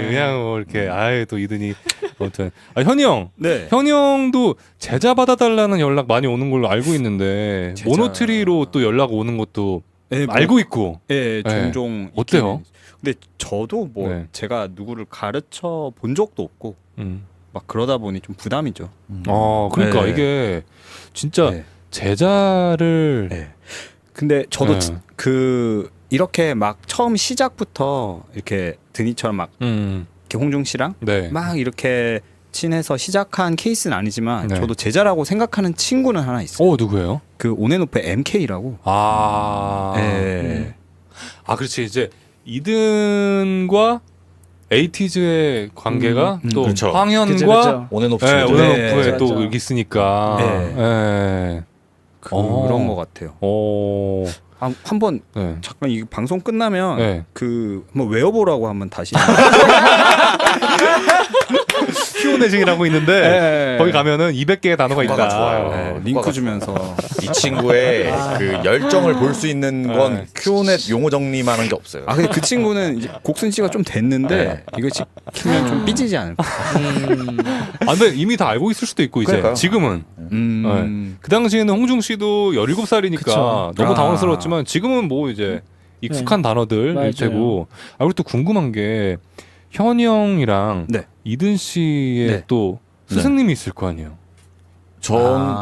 그냥 뭐 이렇게 또 이든이 아무튼 현이 형. 네. 현이 형도 제자 받아달라는 연락 많이 오는 걸로 알고 있는데 제자. 모노트리로 또 연락 오는 것도 네, 뭐, 알고 있고. 예, 종종 어때요? 있기는. 근데 저도 뭐 네. 제가 누구를 가르쳐 본 적도 없고 음. 막 그러다 보니 좀 부담이죠. 그러니까 네. 이게 진짜 네. 제자를 네. 근데 저도 네. 그 이렇게 막 처음 시작부터 이렇게 드니처럼 막 이렇게 홍중 씨랑 네. 막 이렇게 친해서 시작한 케이스는 아니지만 네. 저도 제자라고 생각하는 친구는 하나 있어요. 누구예요? 그 온앤오프의 MK라고. 예. 그렇지. 이제 이든과 에이티즈의 관계가 또 그렇죠. 황현과 그쵸, 그쵸. 온앤오프 네, 친구들. 온앤오프에 네, 또 맞아. 여기 있으니까. 네. 네. 그런 것 같아요. 한번 네. 잠깐 이 방송 끝나면 네. 그 한번 외워보라고 한번 다시. Q&A증이라고 있는데 네. 거기 가면은 200개의 단어가 있다. 효과가 좋아요. 네, 링크 주면서. 이 친구의 그 열정을 볼 수 있는 건 네. 큐넷 용어 정리만한 게 없어요. 아 근데 그 친구는 이제 곡순 씨가 좀 됐는데 네. 이거 지키면 좀 삐지지 않을까. 근데 이미 다 알고 있을 수도 있고 이제 그러니까요. 지금은. 그 당시에는 홍중 씨도 17살이니까 그쵸. 너무 아. 당황스러웠지만 지금은 뭐 이제 익숙한 단어들일 맞아요. 테고. 그리고 또 궁금한 게 현이 형이랑 네. 이든 씨의 네. 또 스승님이 있을 거 아니에요. 저는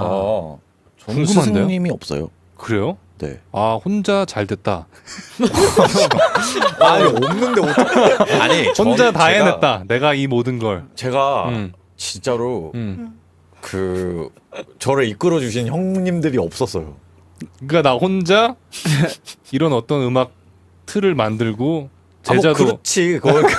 궁금한데요? 스승님이 없어요. 그래요? 네. 혼자 잘 됐다. 아니 없는데 어떻게? 아니 혼자 다 제가- 해냈다. 내가 이 모든 걸. 제가 음. 진짜로 음. 그 저를 이끌어 주신 형님들이 없었어요. 그러니까 나 혼자 이런 어떤 음악 틀을 만들고 뭐 제자도 그렇지. 그런데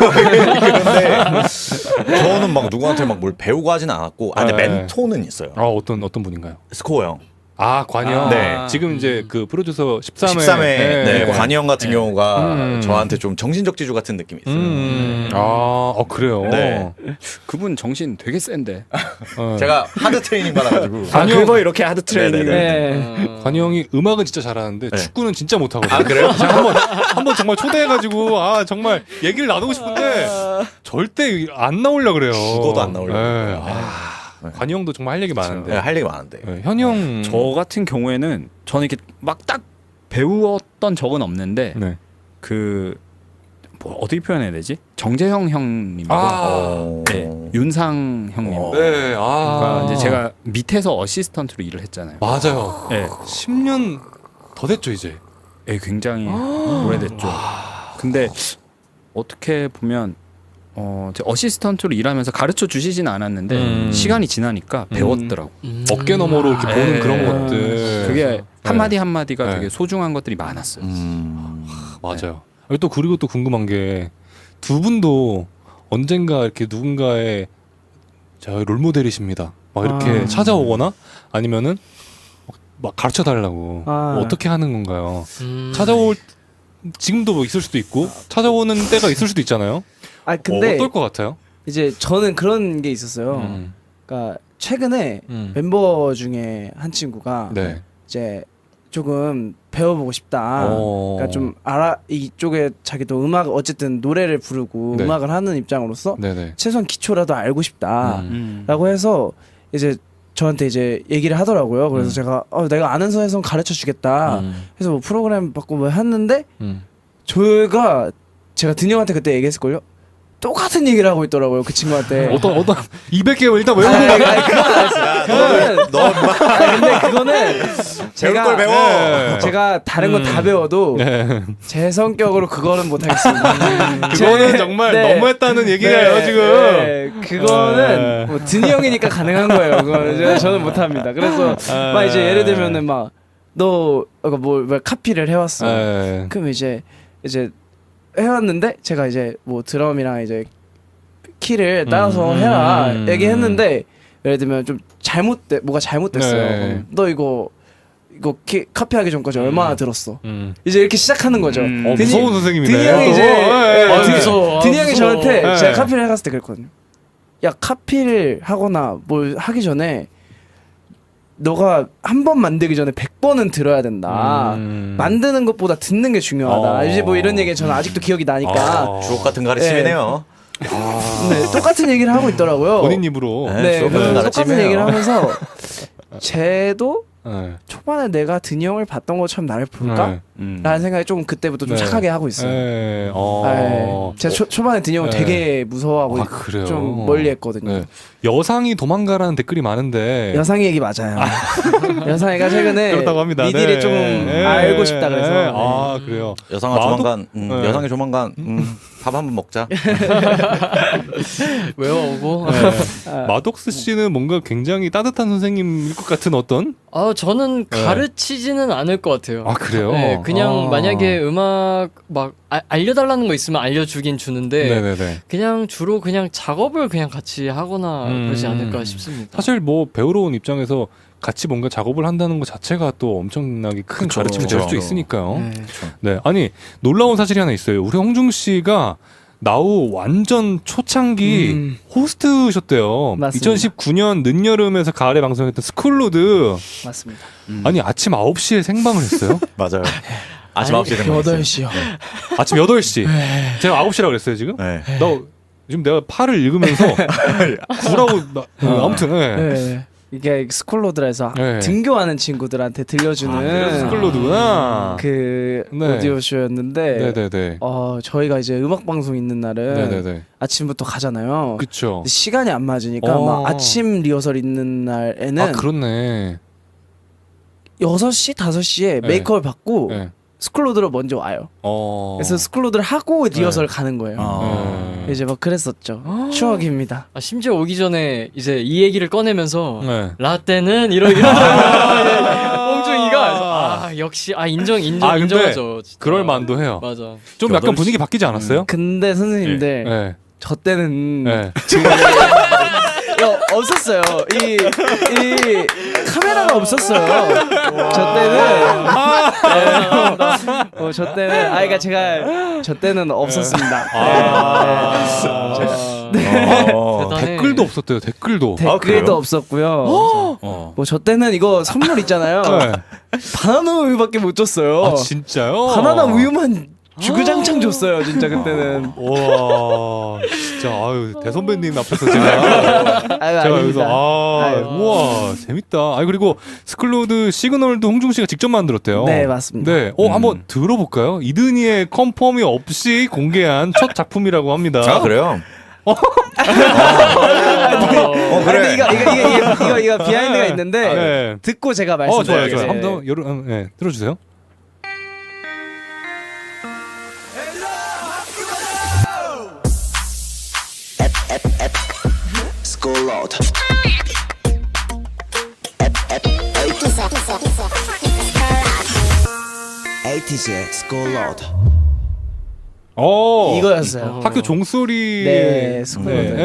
저는 막 누구한테 막 뭘 배우고 하진 않았고. 근데 네. 멘토는 있어요. 어떤 분인가요? 스코어 형. 아 관영. 네. 지금 이제 그 프로듀서 13회. 13회 네, 관희 형 같은 네. 경우가 저한테 좀 정신적 지주 같은 느낌이 있어요. 그래요. 네. 그분 정신 되게 센데. 제가 하드 트레이닝 받아가지고. 아 그거 이렇게 하드 트레이닝. 네네네. 관이 형이 음악은 진짜 잘하는데 네. 축구는 진짜 못하거든요. 아, 그래요? 제가 한번 정말 초대해가지고 정말 얘기를 나누고 싶은데 절대 안 나오려 그래요. 죽어도 안 나오려고 네. 그래요. 관이 형도 정말 할 얘기 많은데. 네, 할 얘기 많은데. 네, 현이 형. 저 같은 경우에는 저는 이렇게 막 딱 배웠던 적은 없는데 네. 그 뭐 어떻게 표현해야 되지? 정재형 형님이고 네, 윤상 형님. 네. 그러니까 이제 제가 밑에서 어시스턴트로 일을 했잖아요. 맞아요. 네, 10년 더 됐죠 이제. 네, 굉장히 오래됐죠. 근데 어떻게 보면 제가 어시스턴트로 일하면서 가르쳐 주시진 않았는데 시간이 지나니까 배웠더라고. 어깨 너머로 이렇게 보는 네. 그런 것들. 그게 한마디 한마디가 네. 되게 소중한 것들이 많았어요. 맞아요. 그리고 또 궁금한 게 두 분도 언젠가 이렇게 누군가의 롤모델이십니다. 막 이렇게 찾아오거나 아니면은 막 가르쳐 달라고 어떻게 하는 건가요? 찾아올 지금도 뭐 있을 수도 있고 찾아오는 때가 있을 수도 있잖아요. 아 근데 어떨 것 같아요? 이제 저는 그런 게 있었어요. 그러니까 최근에 멤버 중에 한 친구가 네. 이제 조금 배워보고 싶다. 어. 그러니까 좀 이쪽에 자기도 음악 어쨌든 노래를 부르고 네. 음악을 하는 입장으로서 네네. 최소한 기초라도 알고 싶다라고 해서 이제 저한테 이제 얘기를 하더라고요. 그래서 제가 내가 아는 선에서 가르쳐 주겠다. 그래서 뭐 프로그램 받고 뭐 했는데 제가 든이 형한테 그때 얘기했을걸요. 똑같은 얘기를 하고 있더라고요 그 친구한테. 어떤 200개 일단 외우는 거야. 근데 그거는 제가 걸 배워. 네. 제가 다른 건 다 배워도 네. 제 성격으로 그거는 못 하겠습니다. 그거는 정말 너무했다는 얘기예요 지금. 네, 그거는 뭐 든이 형이니까 가능한 거예요. 그거는 저는 못 합니다. 그래서 막 이제 예를 들면은 막 너 뭐 카피를 해왔어. 네. 그럼 이제 해왔는데 제가 이제 뭐 드럼이랑 이제 키를 따라서 해라 얘기했는데 예를 들면 좀 뭐가 잘못됐어요. 네. 그럼 너 이거 카피하기 전까지 얼마나 들었어? 음. 이제 이렇게 시작하는 거죠. 무서운 선생님이네. 든이 형이 이제 무서워. 든이 형이 무서워. 저한테 네. 제가 카피를 해갔을 때 그랬거든요. 야 카피를 하거나 뭘 하기 전에 너가 한 번 만들기 전에 100번은 들어야 된다. 만드는 것보다 듣는 게 중요하다. 이제 뭐 이런 얘기 저는 아직도 기억이 나니까. 주옥 같은 가르침이네요. 네, 똑같은 얘기를 하고 있더라고요. 본인 입으로. 네, 주옥 같은 똑같은 가르침이에요. 얘기를 하면서 쟤도 네. 초반에 내가 든이 형을 봤던 것처럼 나를 볼까? 라는 생각이 좀 그때부터 좀 네. 착하게 하고 있어요. 네. 네. 제가 초반에 든이 형을 네. 되게 무서워하고 그래요? 좀 멀리 했거든요. 네. 여상이 도망가라는 댓글이 많은데. 여상이 얘기 맞아요. 여상이가 최근에 그렇다고 합니다. 미디를 네. 좀 네. 알고 싶다 그래서. 네. 아 그래요. 여상아 마도- 조만간 네. 여상이 조만간 밥 한 번 먹자. 외워오고. 마독스 씨는 뭔가 굉장히 따뜻한 선생님일 것 같은 어떤? 저는 네. 가르치지는 않을 것 같아요. 아 그래요? 네, 그냥 아. 만약에 음악 막 알려달라는 거 있으면 알려주긴 주는데 네네네. 그냥 주로 그냥 작업을 그냥 같이 하거나 그러지 않을까 싶습니다. 사실 뭐 배우러 온 입장에서 같이 뭔가 작업을 한다는 것 자체가 또 엄청나게 큰 그쵸, 가르침이 될 그쵸. 수도 있으니까요. 네. 네, 아니 놀라운 사실이 하나 있어요. 우리 홍중 씨가 나우 완전 초창기 호스트셨대요. 맞습니다. 2019년 늦여름에서 가을에 방송했던 스쿨로드. 맞습니다. 아니 아침 9시에 생방을 했어요. 맞아요. 아침 9시에 되면 8시요. 아침 8시. 제가 9시라고 그랬어요 지금. 네. 나 지금 내가 팔을 읽으면서 9라고 아무튼 네. 네. 이게 스쿨로드에서 네. 등교하는 친구들한테 들려주는 스쿨로드구나. 그 네. 오디오 쇼였는데 네네네. 저희가 이제 음악 방송 있는 날은 네네네. 아침부터 가잖아요. 그쵸. 근데 시간이 안 맞으니까 막 아침 리허설 있는 날에는 아 그렇네. 6시, 5시에 네. 메이크업을 받고 네. 스쿨로드로 먼저 와요. 그래서 스쿨로드를 하고 리허설 가는 거예요. 이제 막 그랬었죠. 추억입니다. 심지어 오기 전에 이제 이 얘기를 꺼내면서 네. 라떼는 이러더라고요. 홍중이가 그래서 역시 인정 근데 인정하죠. 진짜. 그럴 만도 해요. 맞아. 좀 약간 분위기 바뀌지 않았어요? 근데 선생님들 네. 저 때는 네. 없었어요. 이 카메라가 없었어요. 저 때는 저 때는 그러니까 제가 저 때는 없었습니다. 댓글도 없었대요. 댓글도. 댓글도 없었고요. 뭐 저 때는 이거 선물 있잖아요. 네. 바나나 우유밖에 못 줬어요. 아 진짜요? 바나나 우유만 주구장창 줬어요. 진짜 그때는. 와 진짜 아유 대선배님 앞에서 제가 제가 여기서 우와 재밌다. 아 그리고 스클로드 시그널도 홍중 씨가 직접 만들었대요. 네 맞습니다. 네, 한번 들어볼까요? 이든이의 컨펌이 없이 공개한 첫 작품이라고 합니다. 아 그래요? 근데 이거 비하인드가 있는데 네. 듣고 제가 좋아요, 말씀드릴게요. 좋아요. 한번 더 들어주세요. 에이티즈의 스콜로드. 이거였어요. 학교 종소리. 네, 스콜로드. 네.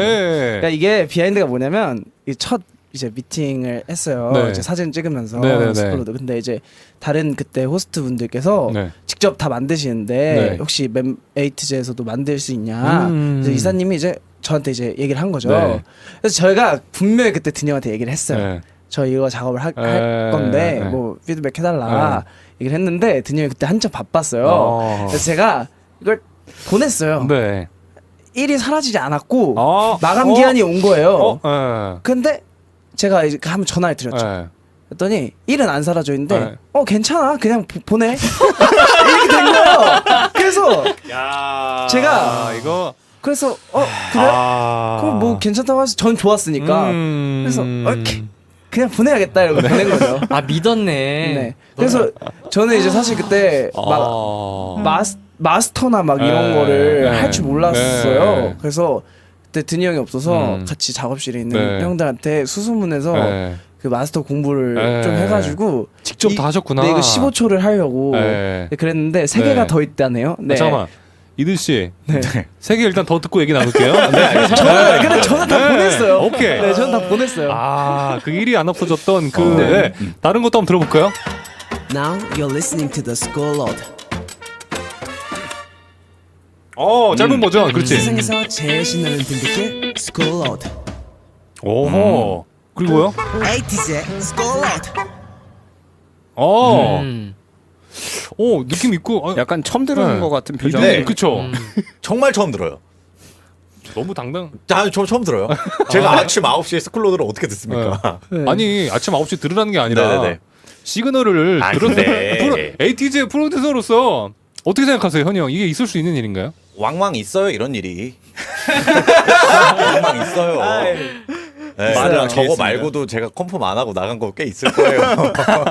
그러니까 이게 비하인드가 뭐냐면 이 첫 이제 미팅을 했어요. 네. 이제 사진 찍으면서 네네네. 스콜로드. 근데 이제 다른 그때 호스트 분들께서 네. 직접 다 만드시는데 네. 혹시 에이티즈에서도 만들 수 있냐? 그래서 이사님이 이제 저한테 이제 얘기를 한 거죠. 네. 그래서 저희가 분명히 그때 드니한테 얘기를 했어요. 네. 저 이거 작업을 할 네. 건데 네. 뭐 피드백 해달라 얘기를 했는데 드니 형이 그때 한참 바빴어요. 그래서 제가 이걸 보냈어요. 네. 일이 사라지지 않았고 아, 마감 기한이 온 거예요. 네. 근데 제가 이제 한번 전화를 드렸죠. 네. 그랬더니 일은 안 사라져 있는데 네. 괜찮아 그냥 보내 이렇게 된 거예요. 그래서 제가 이거 그래서 그래? 그럼 뭐 괜찮다고 해서 전 좋았으니까 그래서 그냥 보내야겠다 이러고 보낸 거죠. 아 믿었네. 네. 그래서 저는 이제 사실 그때 마스터나 막 이런 네. 거를 네. 할 줄 몰랐어요. 네. 그래서 그때 드니 형이 없어서 같이 작업실에 있는 네. 형들한테 수소문해서 네. 그 마스터 공부를 네. 좀 해가지고 직접 다 하셨구나. 네, 이거 15초를 하려고 네. 그랬는데 3개가 네. 더 있다네요. 네. 잠깐만. 이든 씨. 네. 세 개 일단 더 듣고 얘기 나눌게요. 저는 다 보냈어요. 오케이. 네, 저는 다 보냈어요. 그 일이 안 없어졌던 그 다른 것도 한번 들어볼까요? Now you're listening to the Skolod. 짧은 버전. 그렇지. 세상에서 제일 신나는 딘디길 Skolod. 오호. 그리고요? 에이티즈의 Skolod. 느낌 있고. 약간 처음 들은 네. 것 같은 표정. 네. 그쵸. 정말 처음 들어요. 너무 당당. 저 처음 들어요. 제가 아침 9시에 스쿨로드를 어떻게 듣습니까? 아니, 아침 9시 들으라는 게 아니라 네네네. 시그널을 근데 에이티즈의 프로듀서로서 어떻게 생각하세요, 현이 형? 이게 있을 수 있는 일인가요? 왕왕 있어요 이런 일이. 왕왕 있어요. 네, 있어요. 저거 말고도 제가 컨펌 안 하고 나간 거 꽤 있을 거예요.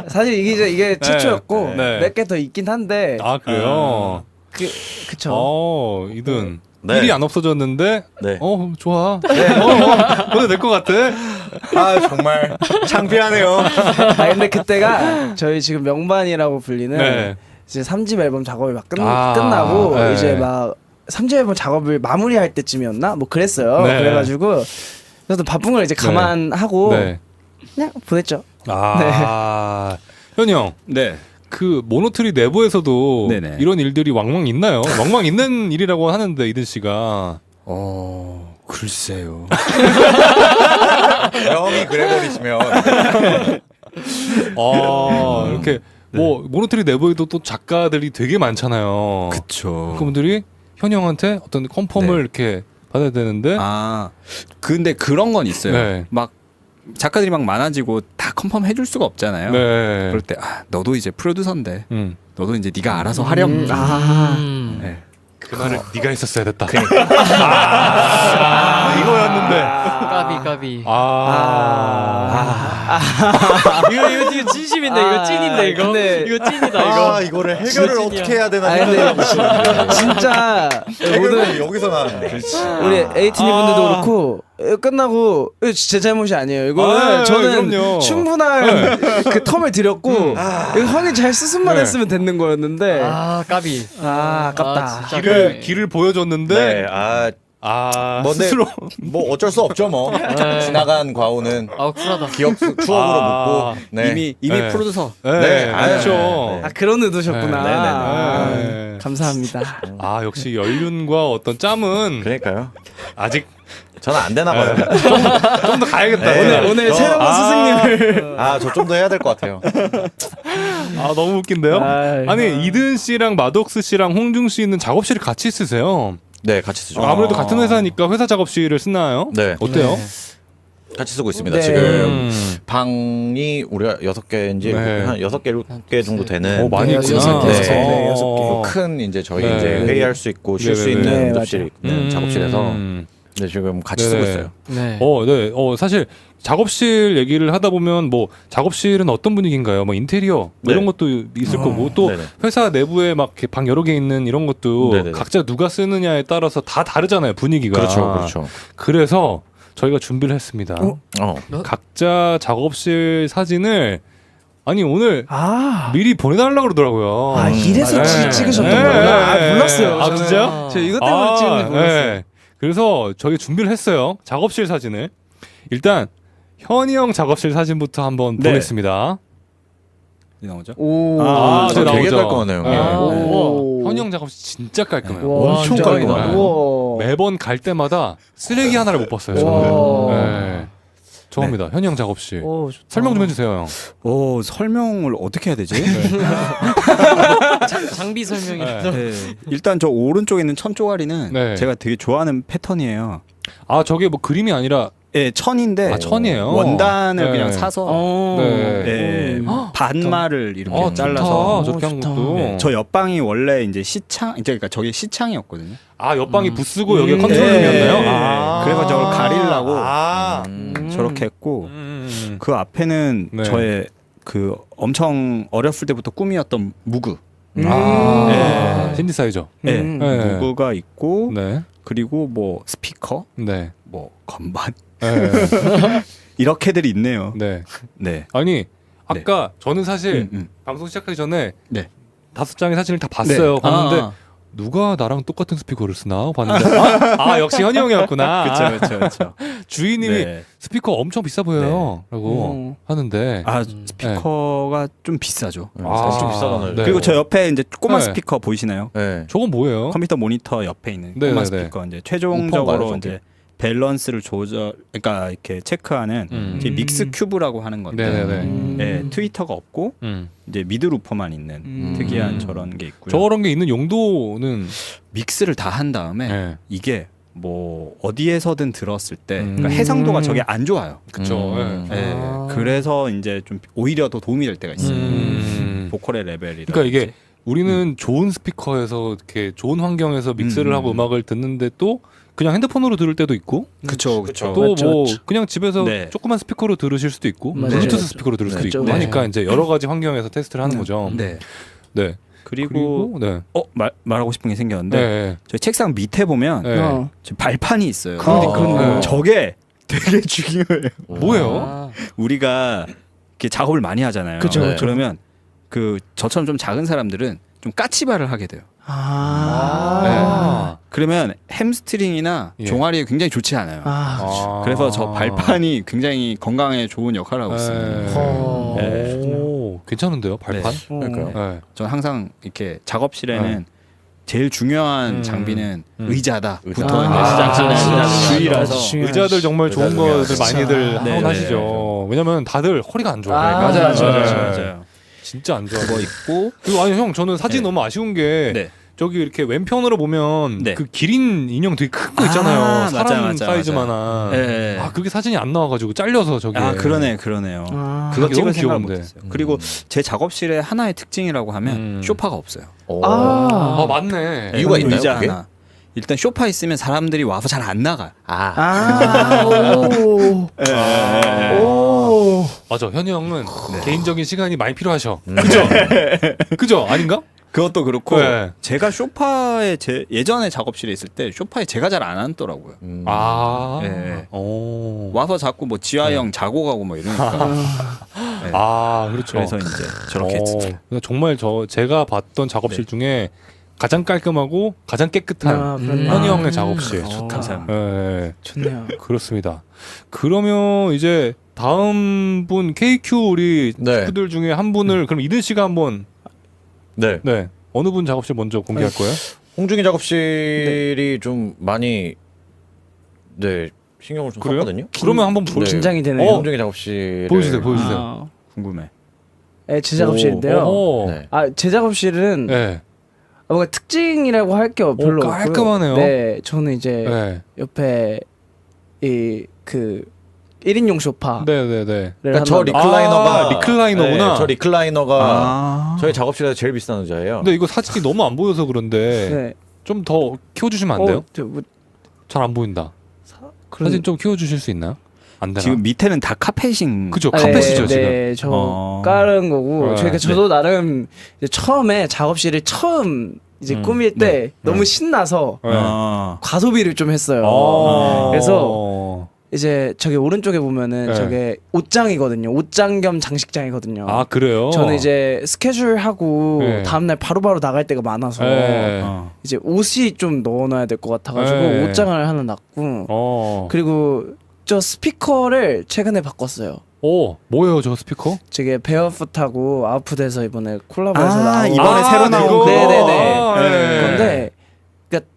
사실 이게 최초였고 네. 몇 개 더 있긴 한데 그래요? 그쵸. 이든. 네. 일이 안 없어졌는데, 네. 좋아. 보내될 것 같아. 정말 창피하네요. 근데 그때가 저희 지금 명반이라고 불리는 네. 이제 3집 앨범 작업이 막 끝나고 네. 이제 막 3집 앨범 작업을 마무리할 때쯤이었나? 뭐 그랬어요. 네. 그래가지고 그래서 바쁜 걸 이제 감안하고 네. 그냥 보냈죠. 현이 형. 네. 그 모노트리 내부에서도 네네. 이런 일들이 왕왕 있나요? 왕왕 있는 일이라고 하는데 이든 씨가 글쎄요. 형이 그래버리시면 이렇게 뭐 모노트리 내부에도 또 작가들이 되게 많잖아요. 그쵸. 그분들이 현이 형한테 어떤 컨펌을 네. 이렇게 받아야 되는데 근데 그런 건 있어요. 네. 막 작가들이 막 많아지고 다 컨펌 해줄 수가 없잖아요. 네. 그럴 때 너도 이제 프로듀서인데 음. 너도 이제 네가 알아서 하렴. 네. 그 말을 네가 했었어야 됐다. 이거였는데. 까비. 이거 진심인데 이거 찐인데 이거. 근데 이거 찐이다 이거. 이거를 해결을 어떻게 해야 되나 근데 진짜 해결은 여기서 나왔네. 우리 에이티니 분들도 그렇고 끝나고 이거 제 잘못이 아니에요. 이거는 저는 그럼요. 충분한 그 텀을 드렸고 이거 형이 잘 쓰순만 네. 했으면 됐는 거였는데 까비. 아깝다. 진짜 길을 보여줬는데 네, 뭐, 근데 스스로 뭐 어쩔 수 없죠 뭐. 지나간 과오는 아 쿨하다. 추억으로 묻고. 네. 이미 네. 프로듀서. 네, 그렇죠. 네. 아 그런 의도셨구나. 네, 아, 네. 감사합니다. 아 역시 연륜과 어떤 짬은 그러니까요. 아직 저는 안 되나 봐요. 좀 더 가야겠다. 네. 오늘 새로운 스승님을. 저 좀 더 해야 될 것 같아요. 아 너무 웃긴데요? 아이. 아니 이든 씨랑 마덕스 씨랑 홍중 씨는 작업실을 같이 쓰세요. 네, 같이 쓰죠. 아무래도 같은 회사니까 회사 작업실을 쓰나요? 네. 어때요? 같이 쓰고 있습니다. 네. 지금 방이 우리가 6개인지 네. 한 6개, 7개 정도 되는 많이 있구나. 여섯 개, 네. 여섯 개, 네, 여섯 개. 어. 큰 이제 저희 네. 이제 회의할 수 있고 쉴 수 네, 있는 네, 응급실이 있는 작업실에서 네, 지금 같이 쓰고 네. 있어요. 네. 네. 사실 작업실 얘기를 하다 보면 뭐 작업실은 어떤 분위기인가요? 뭐 인테리어 뭐 이런 네. 것도 있을 거고 또 네네. 회사 내부에 막 방 여러 개 있는 이런 것도 네네네. 각자 누가 쓰느냐에 따라서 다 다르잖아요 분위기가. 그렇죠. 그래서 저희가 준비를 했습니다. 어. 각자 작업실 사진을 아니 오늘 아, 미리 보내달라고 그러더라고요. 이래서 네. 찍으셨던 네. 거구나. 몰랐어요. 아 저는. 진짜요? 저 이것 때문에 찍는 거 몰랐어요. 네. 그래서 저희 준비를 했어요. 작업실 사진을. 일단 현이 형 작업실 사진부터 한번 네. 보겠습니다. 나오죠? 오. 저기 되게 나오죠. 깔끔하네요. 네. 네. 오. 현이 형 작업실 진짜 깔끔해요. 와, 엄청 진짜 깔끔하네. 우와. 매번 갈 때마다 쓰레기 하나를 못 봤어요. 저는. 와. 네. 좋아합니다. 현이 형 작업실. 오, 좋다. 설명 좀 해주세요, 형. 설명을 어떻게 해야 되지? 장비 설명이라. 네. 일단 저 오른쪽에 있는 천 쪼가리는 네. 제가 되게 좋아하는 패턴이에요. 아 저게 뭐 그림이 아니라 예, 천인데 천이에요. 원단을 네. 그냥 사서 네. 예, 반말을 이렇게 아, 잘라서 좋다. 저렇게 한 좋다. 것도. 네, 저 옆방이 원래 이제 그러니까 저게 시창이었거든요. 아 옆방이 부스고 여기 컨트롤 네. 룸이었나요? 네. 아. 그래서 저걸 가리려고 아. 저렇게 했고 음. 그 앞에는 네. 저의 그 엄청 어렸을 때부터 꿈이었던 무구. 아. 네. 신디사이저. 네. 네. 무구가 있고 네. 그리고 뭐 스피커, 네. 뭐 건반 네. 이렇게들이 있네요. 네. 네. 아니 아까 저는 사실 음. 방송 시작하기 전에 네. 5장의 사진을 다 봤어요. 네. 봤는데 아. 누가 나랑 똑같은 스피커를 쓰나 하고 봤는데 역시 현이 형이었구나. 그렇죠. 주인님이 네. 스피커 엄청 비싸 보여요. 라고 하는데 아 스피커가 좀 비싸죠. 아, 좀 비싸잖아요. 네. 그리고 저 옆에 이제 꼬마 네. 스피커 보이시나요? 네. 저건 뭐예요? 컴퓨터 모니터 옆에 있는 네, 꼬마 네, 네. 스피커 이제 우퍼인가요, 최종적으로 저게? 이제 밸런스를 그러니까 이렇게 체크하는 이제 믹스 큐브라고 하는 건데 네네네. 네, 트위터가 없고 이제 미드 루퍼만 있는 특이한 저런 게 있고요. 저런 게 있는 용도는 믹스를 다 한 다음에 네. 이게 뭐 어디에서든 들었을 때 음. 그러니까 해상도가 저게 안 좋아요. 그쵸. 네, 아. 그래서 이제 좀 오히려 더 도움이 될 때가 있어요. 보컬의 레벨이. 그러니까 이게 우리는 좋은 스피커에서 이렇게 좋은 환경에서 믹스를 하고 음악을 듣는데 또 그냥 핸드폰으로 들을 때도 있고 그쵸. 또 맞죠, 뭐 맞죠. 그냥 집에서 네. 조그만 스피커로 들으실 수도 있고 맞아요. 블루투스 맞죠. 스피커로 들을 수도 네. 있고 네. 하니까 이제 여러 가지 환경에서 테스트를 하는 거죠. 네. 네. 그리고 네. 말하고 싶은 게 생겼는데 네. 저희 책상 밑에 보면 네. 지금 발판이 있어요. 그러니까요. 저게 되게 중요해요. 뭐예요? 우리가 이렇게 작업을 많이 하잖아요. 그쵸, 그쵸. 그러면 그 저처럼 좀 작은 사람들은 좀 까치발을 하게 돼요. 아. 그러면 햄스트링이나 예. 종아리에 굉장히 좋지 않아요. 아. 그래서 저 발판이 굉장히 건강에 좋은 역할을 하고 있습니다. 어. 오, 괜찮은데요, 발판? 그러니까요. 네. 저는 항상 이렇게 작업실에는 제일 중요한 장비는 의자다. 의자. 부터 이제 아, 시작하는 주의라서. 의자들 정말 좋은 의자들 거들 많이들 네, 하곤 네, 하시죠. 왜냐면 다들 허리가 안 좋아요. 아, 맞아요. 진짜 안 좋아요. 그거 있고 그리고 아니 형 저는 사진 네. 너무 아쉬운 게 네. 저기 이렇게 왼편으로 보면 네. 그 기린 인형 되게 큰 거 있잖아요. 아, 사람 맞아요. 사이즈만한. 네. 아 그게 사진이 안 나와가지고 잘려서 저기. 그러네요. 아. 그거 그게 찍을 너무 생각을 귀여운데. 못했어요. 그리고 제 작업실의 하나의 특징이라고 하면 쇼파가 없어요. 아 맞네. 이유가 있나요, 의자 그게? 하나. 일단 쇼파 있으면 사람들이 와서 잘 안 나가요. 아. 오. 오. 맞아. 현이 형은 개인적인 시간이 많이 필요하셔. 그죠? 그죠? 아닌가? 그것도 그렇고 네. 제가 쇼파에 예전에 작업실에 있을 때 쇼파에 제가 잘 안 앉더라고요. 아. 네. 오. 와서 자꾸 뭐 지하형 자고 가고 뭐 이러니까. 네. 아 그렇죠. 그래서 이제 저렇게 했죠. 정말 제가 봤던 작업실 중에 가장 깔끔하고 가장 깨끗한 아, 그렇네요. 현이 형의 작업실. 감사합니다. 예, 좋네요. 그렇습니다. 그러면 이제 다음 분 KQ 우리 네. 친구들 중에 한 분을 그럼 이든 씨가 한번 네. 네 어느 분 작업실 먼저 공개할 거예요? 홍중기 작업실이 좀 많이 네 신경을 좀 그래요? 썼거든요. 그러면 한번 네. 긴장이 되네요. 홍중기 작업실 보여주세요, 보여주세요. 아, 궁금해. 네, 제 작업실인데요. 어허. 네. 아, 제 작업실은 네. 뭔가 특징이라고 할 게 별로 없고요. 깔끔하네요. 네, 저는 이제 네. 옆에 이 그 1인용 소파. 네네네. 그러니까 저 리클라이너가 리클라이너구나. 네, 저 리클라이너가 아. 저희 작업실에서 제일 비싼 의자예요. 근데 이거 사진이 너무 안 보여서 그런데 네. 좀 더 키워주시면 안 돼요? 뭐, 잘 안 보인다. 사진 좀 키워주실 수 있나요? 안 되나? 지금 밑에는 다 카펫인. 그죠? 아, 카펫이죠 네, 지금. 네, 저 어. 깔은 거고. 네. 저도 나름 이제 처음에 작업실을 처음 이제 꾸밀 때 너무 신나서 네. 아. 과소비를 좀 했어요. 그래서 이제 저기 오른쪽에 보면은 네. 저게 옷장이거든요. 옷장 겸 장식장이거든요. 아 그래요? 저는 이제 스케줄 하고 네. 다음날 바로바로 나갈 때가 많아서 네. 어. 이제 옷이 좀 넣어놔야 될 것 같아가지고 네. 옷장을 하나 놨고 그리고 저 스피커를 최근에 바꿨어요. 오 뭐예요 저 스피커? 저게 베어풋하고 아웃풋에서 이번에 콜라보해서 아, 나온 이번에 새로 나온 그거? 거. 네네네. 네. 건데 그러니까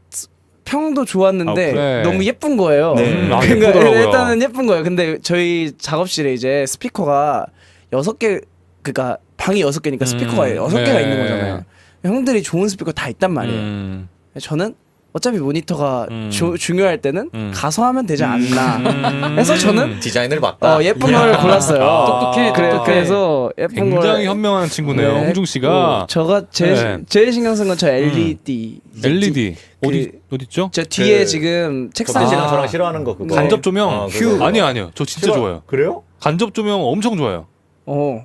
평도 좋았는데 아, 네. 너무 예쁜 거예요. 네. 아, 그러니까 예쁘더라고요. 일단은 예쁜 거예요. 근데 저희 작업실에 이제 스피커가 6개, 그러니까 방이 6개니까 스피커가 6개가 있는 거잖아요. 형들이 좋은 스피커 다 있단 말이에요. 저는 어차피 모니터가 중요할 때는 가서 하면 되지 않나 해서 저는 디자인을 봤다. 예쁜 걸 골랐어요. 똑똑해, 그래서 예쁜 걸 굉장히 현명한 친구네요. 네, 홍중 씨가. 했고, 저가 제일 신경 쓴 건 저 LED. LED 그- 어디 있죠? 저 뒤에 그- 지금 책상 박진 씨랑 저랑 싫어하는 거 그거. 간접 조명. 그거. 아니요. 저 진짜 좋아요. 그래요? 간접 조명 엄청 좋아요.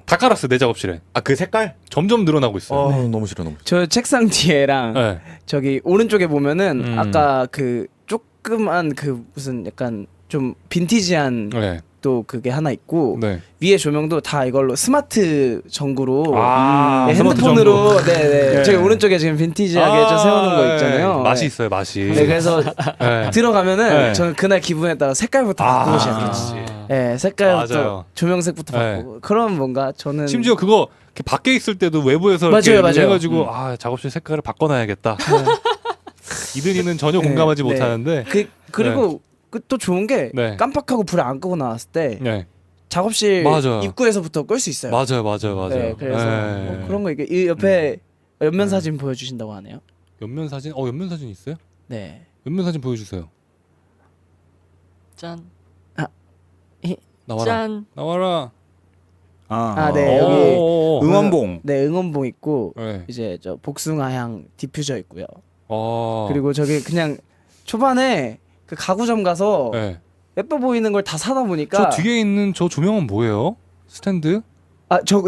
다 깔았어요 내 작업실에. 아 그 색깔? 점점 늘어나고 있어요. 너무 싫어 너무 싫어. 저 책상 뒤에랑 네. 저기 오른쪽에 보면은 음. 아까 그 조그만 그 무슨 약간 좀 빈티지한 네. 또 그게 하나 있고 네. 위에 조명도 다 이걸로 스마트 전구로 스마트 핸드폰으로 전구. 네네 네. 저기 오른쪽에 지금 빈티지하게 저 세우는 거 있잖아요. 맛이 네. 있어요 맛이. 네, 그래서 네. 들어가면은 네. 저는 그날 기분에 따라 색깔부터 바꾸고 시작해요. 네, 색깔부터 맞아요. 조명색부터 네. 바꾸고. 그럼 뭔가 저는 심지어 그거 이렇게 밖에 있을 때도 외부에서 맞아요, 이렇게 맞아요. 해가지고 작업실 색깔을 바꿔놔야겠다. 이든이는 전혀 공감하지 네. 못하는데. 그리고 또 좋은 게 네. 깜빡하고 불을 안 끄고 나왔을 때 네. 작업실 맞아요. 입구에서부터 끌 수 있어요. 맞아요. 네, 그래서 네. 그런 거 이게 이 옆에 옆면 사진 보여주신다고 하네요. 옆면 사진? 옆면 사진 있어요? 네. 옆면 사진 보여주세요. 짠. 나와라. 짠. 나와라. 네, 여기 응원봉. 네, 응원봉 있고 네. 이제 저 복숭아향 디퓨저 있고요. 그리고 그리고 저기 그냥 초반에 그 가구점 가서 네. 예뻐 보이는 걸 다 사다 보니까 저 뒤에 있는 저 조명은 뭐예요? 스탠드?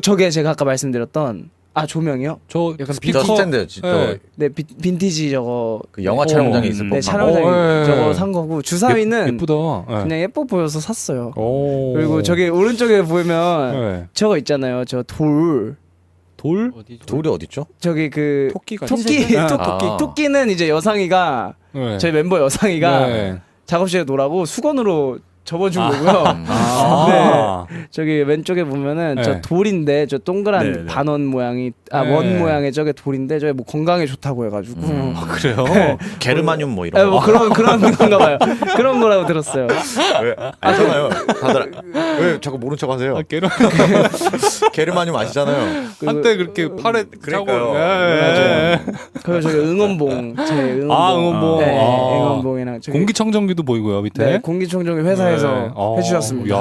저게 제가 아까 말씀드렸던 조명이요? 저 약간 스피커 저 스탠드 네. 네, 빈티지 저거 그 영화 촬영장에 있을 법한 네, 촬영장에 네. 저거 산 거고 주사위는 예쁘다. 네. 그냥 예뻐 보여서 샀어요. 오. 그리고 저기 오른쪽에 보면 네. 저거 있잖아요. 저 돌. 돌? 돌이 어딨죠? 저기 그 토끼가 토끼는 이제 여상이가 네. 저희 멤버 여상이가 네. 작업실에 놓으라고 수건으로 접어준 거고요. 저기 왼쪽에 보면은 네. 저 돌인데 저 동그란 네, 네. 반원 모양이 네. 원 모양의 저게 돌인데 저게 뭐 건강에 좋다고 해가지고 그래요? 게르마늄 뭐 네, 이런 뭐 거. 그런 건가 봐요. 그런 거라고 들었어요. 왜? 아시잖아요. 다들 왜 자꾸 모른 척 하세요? 게르 게르마늄 아시잖아요. 한때 그렇게 팔에 그러니까요. 차고. 예. 그리고 저기 응원봉 제 응원봉. 응원봉. 네, 아. 응원봉이랑 저기 공기청정기도 보이고요 밑에. 네, 공기청정기 회사에서 네. 해주셨습니다. 야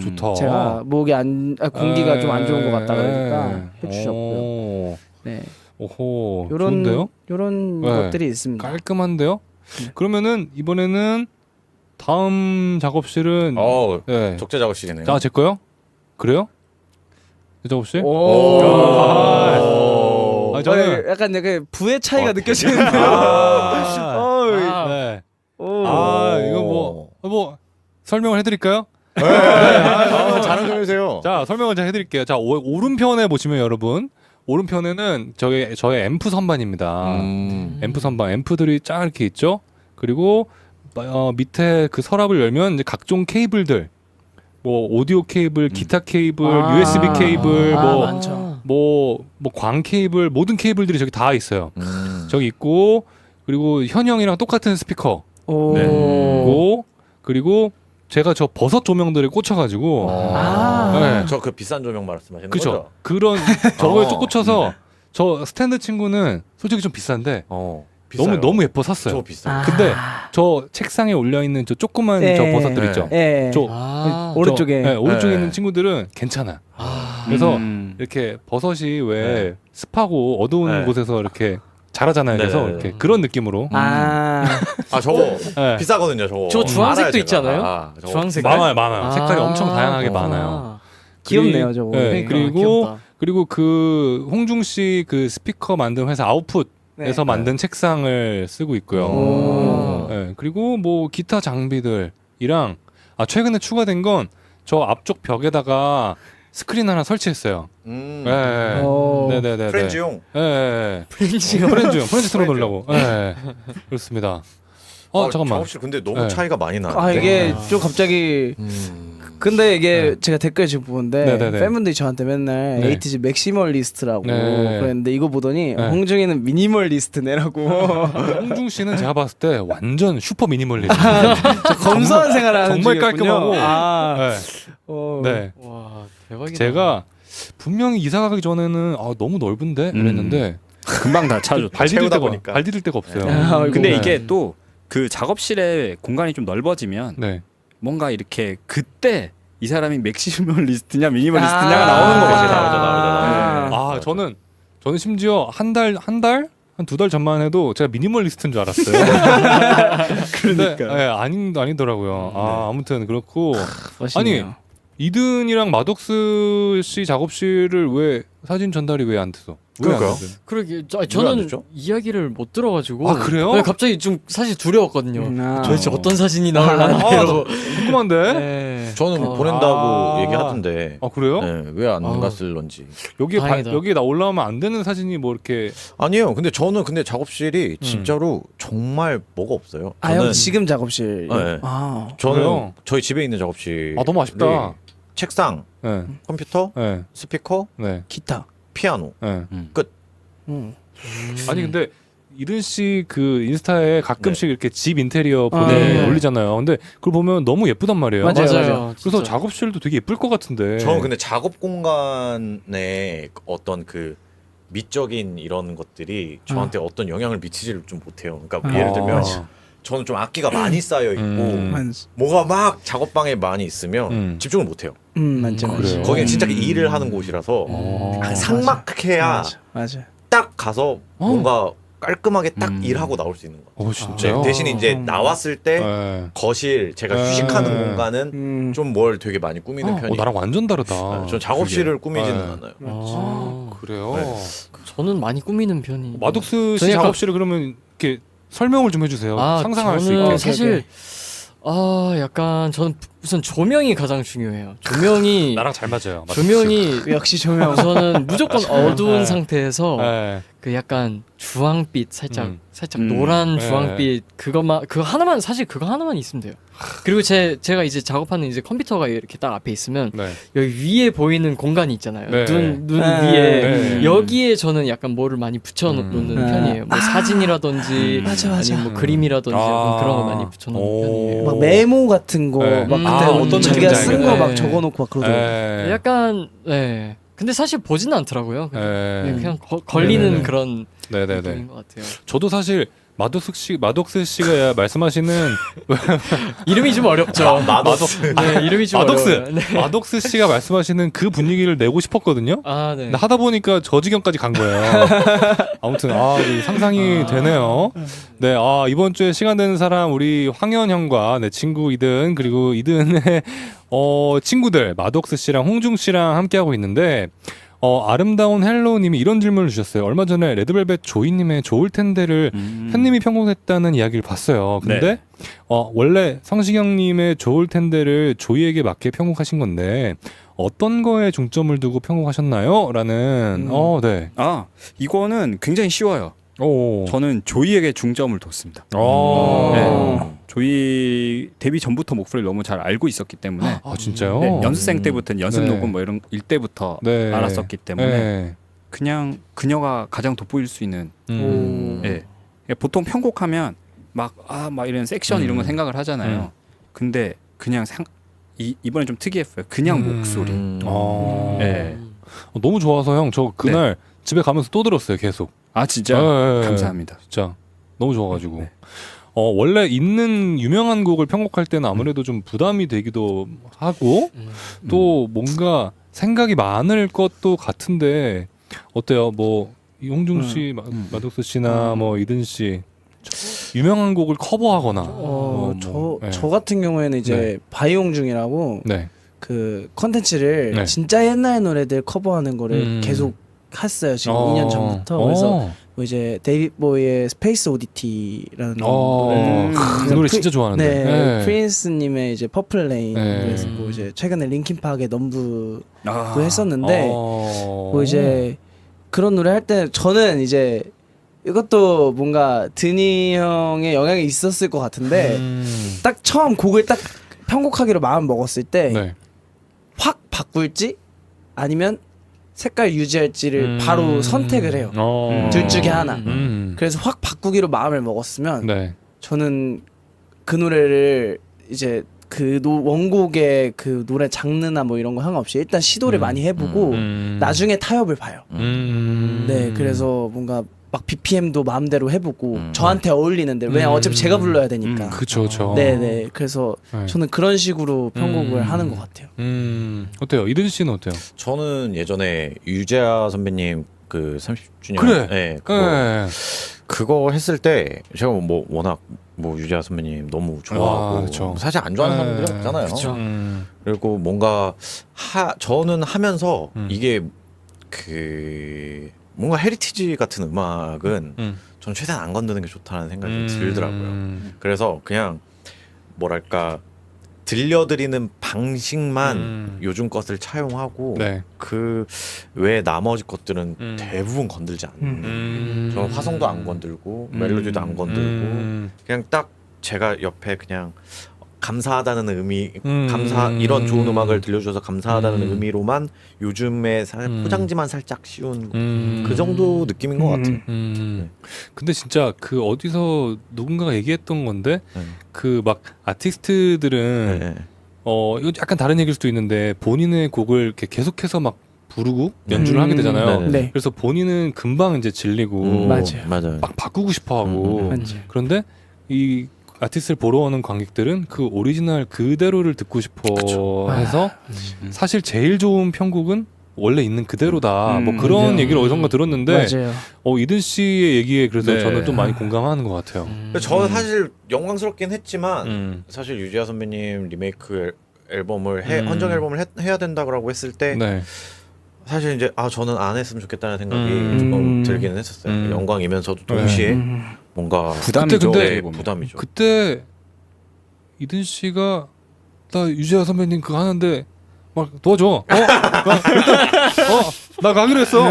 좋다. 제가 목이 공기가 좀 안 좋은 것 같다 그러니까 네. 해주셨고요. 오. 네, 오호. 좋은데요? 요런 네. 것들이 있습니다. 깔끔한데요? 그러면은 이번에는 다음 작업실은 네. 적재 작업실이네요. 제 거요? 그래요? 제 작업실? 오. 저는 약간 부의 차이가 느껴지는데요. 네. 오. 이거 뭐 설명을 해드릴까요? 자랑 좀 해주세요. 자 설명을 제가 해드릴게요. 자 오른편에 보시면 여러분 오른편에는 저의 앰프 선반입니다. 앰프 선반, 앰프들이 쫙 이렇게 있죠. 그리고 밑에 그 서랍을 열면 이제 각종 케이블들, 뭐 오디오 케이블, 기타 케이블, USB 케이블, 많죠. 뭐 광 케이블, 모든 케이블들이 저기 다 있어요. 저기 있고, 그리고 현영이랑 똑같은 스피커. 오. 있고, 그리고 제가 저 버섯 조명들에 꽂혀가지고, 네. 저 그 비싼 조명 말씀하시는 그쵸. 거죠? 그런 저거에 또 꽂혀서 저 스탠드 친구는 솔직히 좀 비싼데 비싸요. 너무 예뻐 샀어요. 저 비싸요. 근데 저 책상에 올려 있는 저 조그만 네. 저 버섯들 있죠. 예. 저 오른쪽에. 오른쪽에 네. 있는 친구들은 괜찮아. 그래서 이렇게 버섯이 왜 습하고 어두운 네. 곳에서 이렇게 자라잖아요. 그래서 네. 이렇게 그런 느낌으로. 저거 네. 비싸거든요. 저거. 저 주황색도 알아요, 제가. 있잖아요. 저거. 주황색 많아요. 색깔이 엄청 다양하게 많아요. 귀엽네요, 저거. 네, 그러니까, 그리고 귀엽다. 그리고 그 홍중 씨 그 스피커 만든 회사 아웃풋에서 네. 만든 책상을 쓰고 있고요. 오. 네, 그리고 뭐 기타 장비들이랑 최근에 추가된 건 저 앞쪽 벽에다가 스크린 하나 설치했어요. 네, 오. 네네네. 프렌즈용. 네, 프렌즈요. 프렌즈 틀어놓으려고. 네, 그렇습니다. 잠깐만. 작업실 근데 너무 네. 차이가 많이 나는데. 아 이게 좀 갑자기 근데 이게 제가 댓글 지금 보는데 네네네. 팬분들이 저한테 맨날 네. 에이티즈 맥시멀리스트라고 네. 그랬는데 이거 보더니 네. 홍중이는 미니멀리스트네라고 홍중 씨는 제가 봤을 때 완전 슈퍼 미니멀리즘. 검소한 생활을 하는 정말 중이었군요. 깔끔하고. 아, 네. 네. 와 대박이다. 제가 분명히 이사 가기 전에는 너무 넓은데 이랬는데 금방 다 차죠. 발 디딜 데가 없어요. 아이고. 근데 네. 이게 또 그 작업실의 공간이 좀 넓어지면 네. 뭔가 이렇게 그때 이 사람이 맥시멀리스트냐 미니멀리스트냐가 나오는 아. 거죠. 나오죠. 저는 심지어 한 달 한 두 달 전만 해도 제가 미니멀리스트인 줄 알았어요. 그러니까 아니더라고요. 아무튼 그렇고 멋있네요. 이든이랑 마독스 씨 작업실을 왜 사진 전달이 왜 안 돼서? 그러니까요. 그러게 안 저는 되죠? 이야기를 못 들어가지고 그래요? 네, 갑자기 좀 사실 두려웠거든요. 도대체 어떤 사진이 나올라나 이러고. 궁금한데? 네. 저는 보낸다고 얘기하던데. 그래요? 네, 왜 안 갔을런지. 여기에 여기에 나 올라오면 안 되는 사진이 뭐 이렇게 아니에요. 근데 저는 작업실이 진짜로 정말 뭐가 없어요. 형 지금 작업실. 네. 저는 그래요? 저희 집에 있는 작업실. 너무 아쉽다. 책상, 네. 컴퓨터, 네. 스피커, 네. 기타. 피아노. 네. 아니 근데 이든 씨 그 인스타에 가끔씩 이렇게 집 인테리어 네. 올리잖아요. 근데 그걸 보면 너무 예쁘단 말이에요. 맞아요. 그래서 진짜. 작업실도 되게 예쁠 것 같은데. 저는 근데 작업 공간에 어떤 그 미적인 이런 것들이 저한테 어떤 영향을 미치지를 좀 못해요. 그러니까 예를 들면 저는 좀 악기가 많이 쌓여 있고 뭐가 막 작업방에 많이 있으면 집중을 못해요. 맞죠. 그래요? 거기는 진짜 일을 하는 곳이라서 삭막해야 맞아. 딱 가서 뭔가 깔끔하게 딱 일하고 나올 수 있는 거. 진짜요? 대신 이제 나왔을 때 네. 거실 제가 휴식하는 공간은 좀 뭘 되게 많이 꾸미는 편이에요. 나랑 완전 다르다. 전 작업실을 꾸미지는 네. 않아요. 그래요. 네. 저는 많이 꾸미는 편이. 마독스 씨 저는 약간- 작업실을 그러면 이렇게 설명을 좀 해주세요. 상상할 수 저는 있게. 사실 약간 저는 우선 조명이 가장 중요해요. 조명이 나랑 잘 맞아요. 조명이 역시 조명. 우선은 무조건 어두운 네. 상태에서 네. 그 약간 주황빛 살짝 음. 노란 네. 주황빛 그거 하나만 사실 그거 하나만 있으면 돼요. 그리고 제가 이제 작업하는 이제 컴퓨터가 이렇게 딱 앞에 있으면 네. 여기 위에 보이는 공간이 있잖아요. 네. 눈 네. 위에 네. 여기에 저는 약간 뭐를 많이 붙여놓는 편이에요. 뭐 사진이라든지 맞아. 아니면 뭐 그림이라든지 약간 그런 거 많이 붙여놓는 오. 편이에요. 막 메모 같은 거 네. 막 아, 그때 어떤 자기가 느낌인지 쓴 거 알겠네. 막 적어놓고 막 그러더라고. 네. 약간 네. 근데 사실 보지는 않더라고요. 네. 그냥 걸리는 네네네. 그런 네네네. 느낌인 것 같아요. 저도 사실 마독스 씨가 말씀하시는 이름이 좀 어렵죠. 마독스. 네, 이름이 좀 마독스 어려워요. 네. 마독스 씨가 말씀하시는 그 분위기를 내고 싶었거든요. 아, 네. 근데 하다 보니까 저 지경까지 간 거예요. 아무튼 이 상상이 되네요. 네, 이번 주에 시간 되는 사람 우리 황현 형과 내 친구 이든 그리고 이든의 친구들 마독스 씨랑 홍중 씨랑 함께 하고 있는데. 아름다운 헬로우님이 이런 질문을 주셨어요. 얼마 전에 레드벨벳 조이님의 좋을 텐데를 팬님이 편곡했다는 이야기를 봤어요. 근데 원래 성시경님의 좋을 텐데를 조이에게 맞게 편곡하신 건데 어떤 거에 중점을 두고 편곡하셨나요? 라는 네. 아 이거는 굉장히 쉬워요. 오. 저는 조이에게 중점을 뒀습니다. 네. 조이 데뷔 전부터 목소리를 너무 잘 알고 있었기 때문에 아 진짜요? 네, 연습생 때부터 연습 네. 녹음 뭐 이런 일 때부터 네. 알았었기 때문에 네. 그냥 그녀가 가장 돋보일 수 있는 예. 보통 편곡하면 막 이런 섹션 이런 거 생각을 하잖아요. 근데 그냥 이번에 좀 특이했어요. 그냥 목소리. 예. 너무 좋아서 형 저 그날 집에 가면서 또 들었어요 계속. 아 진짜 네. 감사합니다. 진짜 너무 좋아가지고. 네. 원래 있는 유명한 곡을 편곡할 때는 아무래도 좀 부담이 되기도 하고 또 뭔가 생각이 많을 것도 같은데 어때요? 뭐 이홍중 씨, 마덕수 씨나 뭐 이든 씨 유명한 곡을 커버하거나 저 같은 경우에는 이제 바이옹중이라고 네. 그 컨텐츠를 네. 진짜 옛날 노래들 커버하는 거를 계속 했어요. 지금 2년 전부터. 그래서 뭐 이제 데이빗 보이의 스페이스 오디티라는 노래를 그 노래 진짜 좋아하는데. 네, 네. 프린스님의 이제 퍼플 레인 그래서 뭐 이제 최근에 링킨파크의 넘브도 했었는데 뭐 이제 그런 노래 할 때 저는 이제 이것도 뭔가 드니 형의 영향이 있었을 것 같은데 딱 처음 곡을 딱 편곡하기로 마음 먹었을 때 확 바꿀지 아니면 색깔 유지할지를 바로 선택을 해요. 둘 중에 하나. 그래서 확 바꾸기로 마음을 먹었으면 저는 그 노래를 이제 그 원곡의 그 노래 장르나 뭐 이런 거 상관없이 일단 시도를 많이 해보고 나중에 타협을 봐요. 네, 그래서 뭔가 막 BPM도 마음대로 해보고 저한테 어울리는 대로 왜냐 어차피 제가 불러야 되니까. 그렇죠. 네네. 그래서 저는 그런 식으로 편곡을 하는 것 같아요. 어때요? 이든 씨는 어때요? 저는 예전에 유재하 선배님 그 30주년 그래. 네, 네. 그거 했을 때 제가 뭐 워낙 뭐 유재하 선배님 너무 좋아하고 그쵸. 사실 안 좋아하는 사람들이 없잖아요. 그쵸. 그리고 뭔가 저는 하면서 이게 그 뭔가 헤리티지 같은 음악은 전 최대한 안 건드는 게 좋다는 생각이 들더라고요. 그래서 그냥 뭐랄까 들려드리는 방식만 요즘 것을 차용하고 그 외 나머지 것들은 대부분 건들지 않는. 저는 화성도 안 건들고 멜로디도 안 건들고 그냥 딱 제가 옆에 그냥 감사하다는 의미, 이런 좋은 음악을 들려주셔서 감사하다는 의미로만 요즘에 포장지만 살짝 씌운 그 정도 느낌인 것 같아요. 근데 진짜 그 어디서 누군가가 얘기했던 건데 그 막 아티스트들은 이거 약간 다른 얘기일 수도 있는데 본인의 곡을 이렇게 계속해서 막 부르고 연주를 하게 되잖아요. 네. 그래서 본인은 금방 이제 질리고 맞아요. 막 바꾸고 싶어하고 그런데 이 아티스트를 보러 오는 관객들은 그 오리지널 그대로를 듣고 싶어 해서 사실 제일 좋은 편곡은 원래 있는 그대로다. 뭐 그런 얘기를 어디선가 들었는데 이든 씨의 얘기에 그래서 저는 좀 많이 공감하는 것 같아요. 저는 사실 영광스럽긴 했지만 사실 유재하 선배님 리메이크 앨범을 헌정 앨범을 해야 된다고 했을 때 사실 이제 저는 안 했으면 좋겠다는 생각이 조금 들기는 했었어요. 영광이면서도 동시에 뭔가 부담이죠. 근데 부담이죠. 그때 이든 씨가 나 유재하 선배님 그거 하는데 막 도와줘. 나 가기로 했어.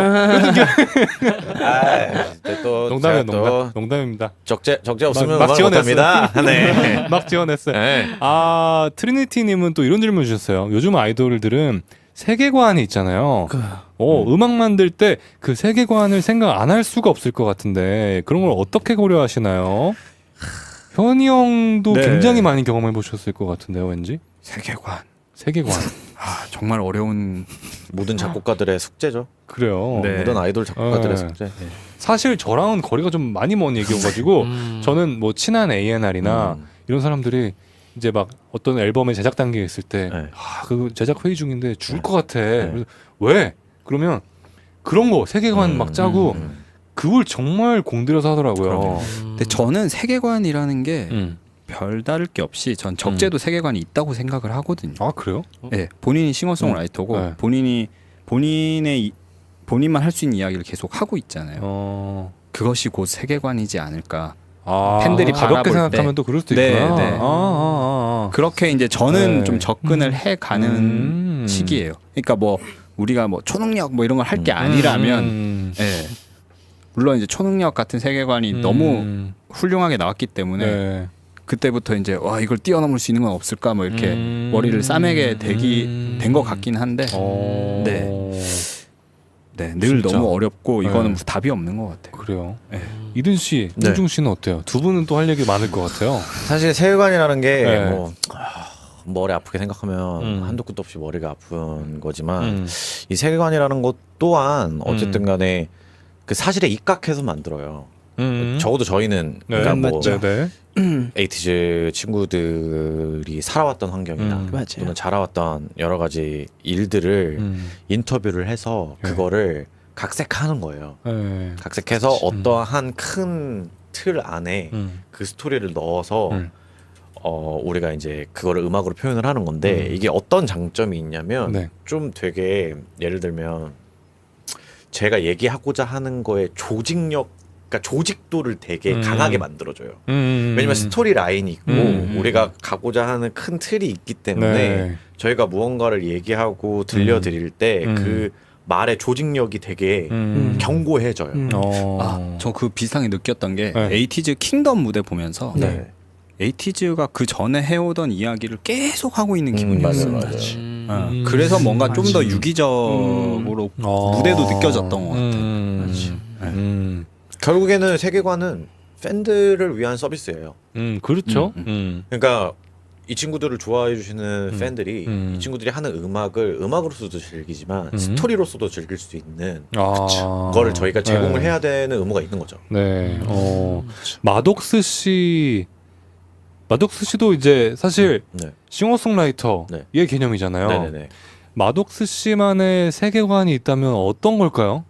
또 농담입니다. 적재 없으면 막 음악 못합니다. 네. 막 지원했어요. 네. 트리니티님은 또 이런 질문 주셨어요. 요즘 아이돌들은 세계관이 있잖아요. 음악 만들 때 그 세계관을 생각 안 할 수가 없을 것 같은데 그런 걸 어떻게 고려하시나요? 현이 형도 굉장히 많이 경험해 보셨을 것 같은데요, 왠지? 세계관. 정말 어려운 모든 작곡가들의 숙제죠. 그래요. 모든 아이돌 작곡가들의 숙제. 사실 저랑은 거리가 좀 많이 먼 얘기여가지고 저는 뭐 친한 A&R이나 이런 사람들이 이제 막 어떤 앨범의 제작 단계에 있을 때 그 제작 회의 중인데 죽을 것 같아. 그래서 왜? 그러면 그런 거 세계관 막 짜고 그걸 정말 공들여서 하더라고요. 근데 저는 세계관이라는 게 별다를 게 없이 전 적재도 세계관이 있다고 생각을 하거든요. 아 그래요? 네, 본인이 싱어송라이터고 본인만 할 수 있는 이야기를 계속 하고 있잖아요. 그것이 곧 세계관이지 않을까. 팬들이 가볍게 바라볼 생각하면 때. 또 그럴 수도 있구나. 그렇게 이제 저는 좀 접근을 해 가는 시기예요. 그러니까 뭐 우리가 뭐 초능력 뭐 이런 걸 할 게 아니라면 예. 물론 이제 초능력 같은 세계관이 너무 훌륭하게 나왔기 때문에 네. 그때부터 이제 와 이걸 뛰어넘을 수 있는 건 없을까 뭐 이렇게 머리를 싸매게 된 것 같긴 한데 네, 늘 진짜. 너무 어렵고 이거는 네. 답이 없는 것 같아요. 그래요. 네. 이든 씨, 네. 홍중 씨는 어때요? 두 분은 또 할 얘기 많을 것 같아요. 사실 세계관이라는 게 네. 뭐 머리 아프게 생각하면 한도 끝도 없이 머리가 아픈 거지만 이 세계관이라는 것 또한 어쨌든 간에 그 사실에 입각해서 만들어요. 적어도 저희는 네. 그러니까 뭐 맞죠. 네. 에이티즈 친구들이 살아왔던 환경이나 맞아요. 또는 자라왔던 여러 가지 일들을 인터뷰를 해서 그거를 각색하는 거예요. 네. 각색해서 어떠한 큰 틀 안에 그 스토리를 넣어서 우리가 이제 그거를 음악으로 표현을 하는 건데 이게 어떤 장점이 있냐면 네. 좀 되게 예를 들면 제가 얘기하고자 하는 거에 그러니까 조직도를 되게 강하게 만들어줘요. 왜냐면 스토리 라인이 있고 우리가 가고자 하는 큰 틀이 있기 때문에 네. 저희가 무언가를 얘기하고 들려드릴 때 그 말의 조직력이 되게 견고해져요. 저 그 비슷하게 느꼈던 게 네. 에이티즈 킹덤 무대 보면서 네. 에이티즈가 그 전에 해오던 이야기를 계속 하고 있는 기분이었어요. 맞아요. 그래서 뭔가 좀 더 유기적으로 무대도 느껴졌던 것 같아요. 결국에는 세계관은 팬들을 위한 서비스예요. 그렇죠. 그러니까 이 친구들을 좋아해 주시는 팬들이 이 친구들이 하는 음악으로서도 즐기지만 스토리로서도 즐길 수 있는 그거를 저희가 제공을 네. 해야 되는 의무가 있는 거죠. 네. 마독스 씨도 이제 사실 네. 싱어송라이터의 네. 개념이잖아요. 네네네. 마독스 씨만의 세계관이 있다면 어떤 걸까요?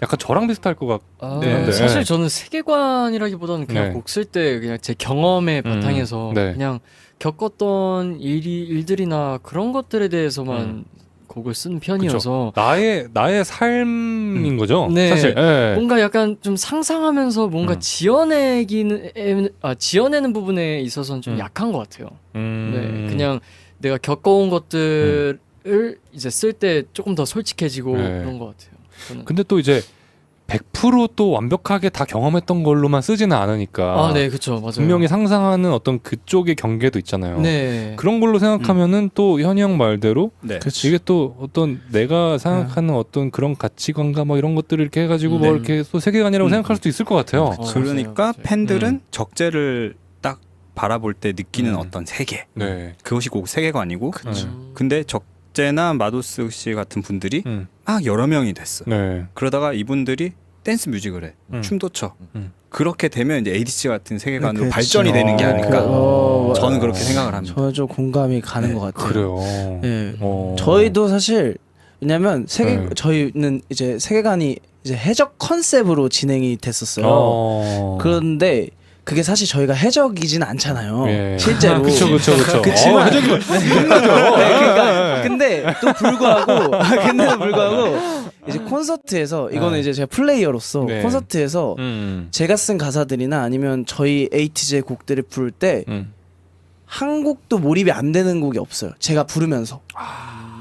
약간 저랑 비슷할 것 같은데. 네. 사실 저는 세계관이라기보다는 그냥 네. 곡 쓸 때 그냥 제 경험에 바탕에서 네. 그냥 겪었던 일들이나 그런 것들에 대해서만 곡을 쓰는 편이어서 나의 삶인 거죠. 네. 사실. 네. 뭔가 약간 좀 상상하면서 뭔가 지어내는 부분에 있어서는 좀 약한 것 같아요. 네, 그냥 내가 겪어온 것들을 이제 쓸 때 조금 더 솔직해지고 네. 그런 것 같아요. 저는. 근데 또 이제 100%또 완벽하게 다 경험했던 걸로만 쓰지는 않으니까. 네, 그렇죠, 맞아요. 분명히 상상하는 어떤 그쪽의 경계도 있잖아요. 네, 그런 걸로 생각하면은 또 현이 형 말대로 네. 이게 또 어떤 내가 생각하는 어떤 그런 가치관과 뭐 이런 것들을 이렇게 해가지고 뭐 이렇게 또 세계관이라고 생각할 수도 있을 것 같아요. 그러니까 맞아요. 팬들은 적재를 딱 바라볼 때 느끼는 어떤 세계 네. 그것이 꼭 세계관이고 근데 적재나 마도스 씨 같은 분들이 막 여러 명이 됐어. 네. 그러다가 이분들이 댄스 뮤직을 해. 춤도 춰. 그렇게 되면 이제 ADC 같은 세계관으로 그렇죠. 발전이 되는 게 아닐까. 저는 그렇게 어, 생각을 합니다. 저는 좀 공감이 가는 것 같아요. 그래요. 네. 어. 저희도 사실 왜냐면 네. 저희는 이제 세계관이 이제 해적 컨셉으로 진행이 됐었어요. 그런데 그게 사실 저희가 해적이진 않잖아요. 예. 실제로. 그쵸. 그치만 해적이면 그러니까 근데 또 불구하고 이제 콘서트에서 이거는 이제 제가 플레이어로서 네. 콘서트에서 제가 쓴 가사들이나 아니면 저희 에이티즈의 곡들을 부를 때 한 곡도 몰입이 안 되는 곡이 없어요. 제가 부르면서.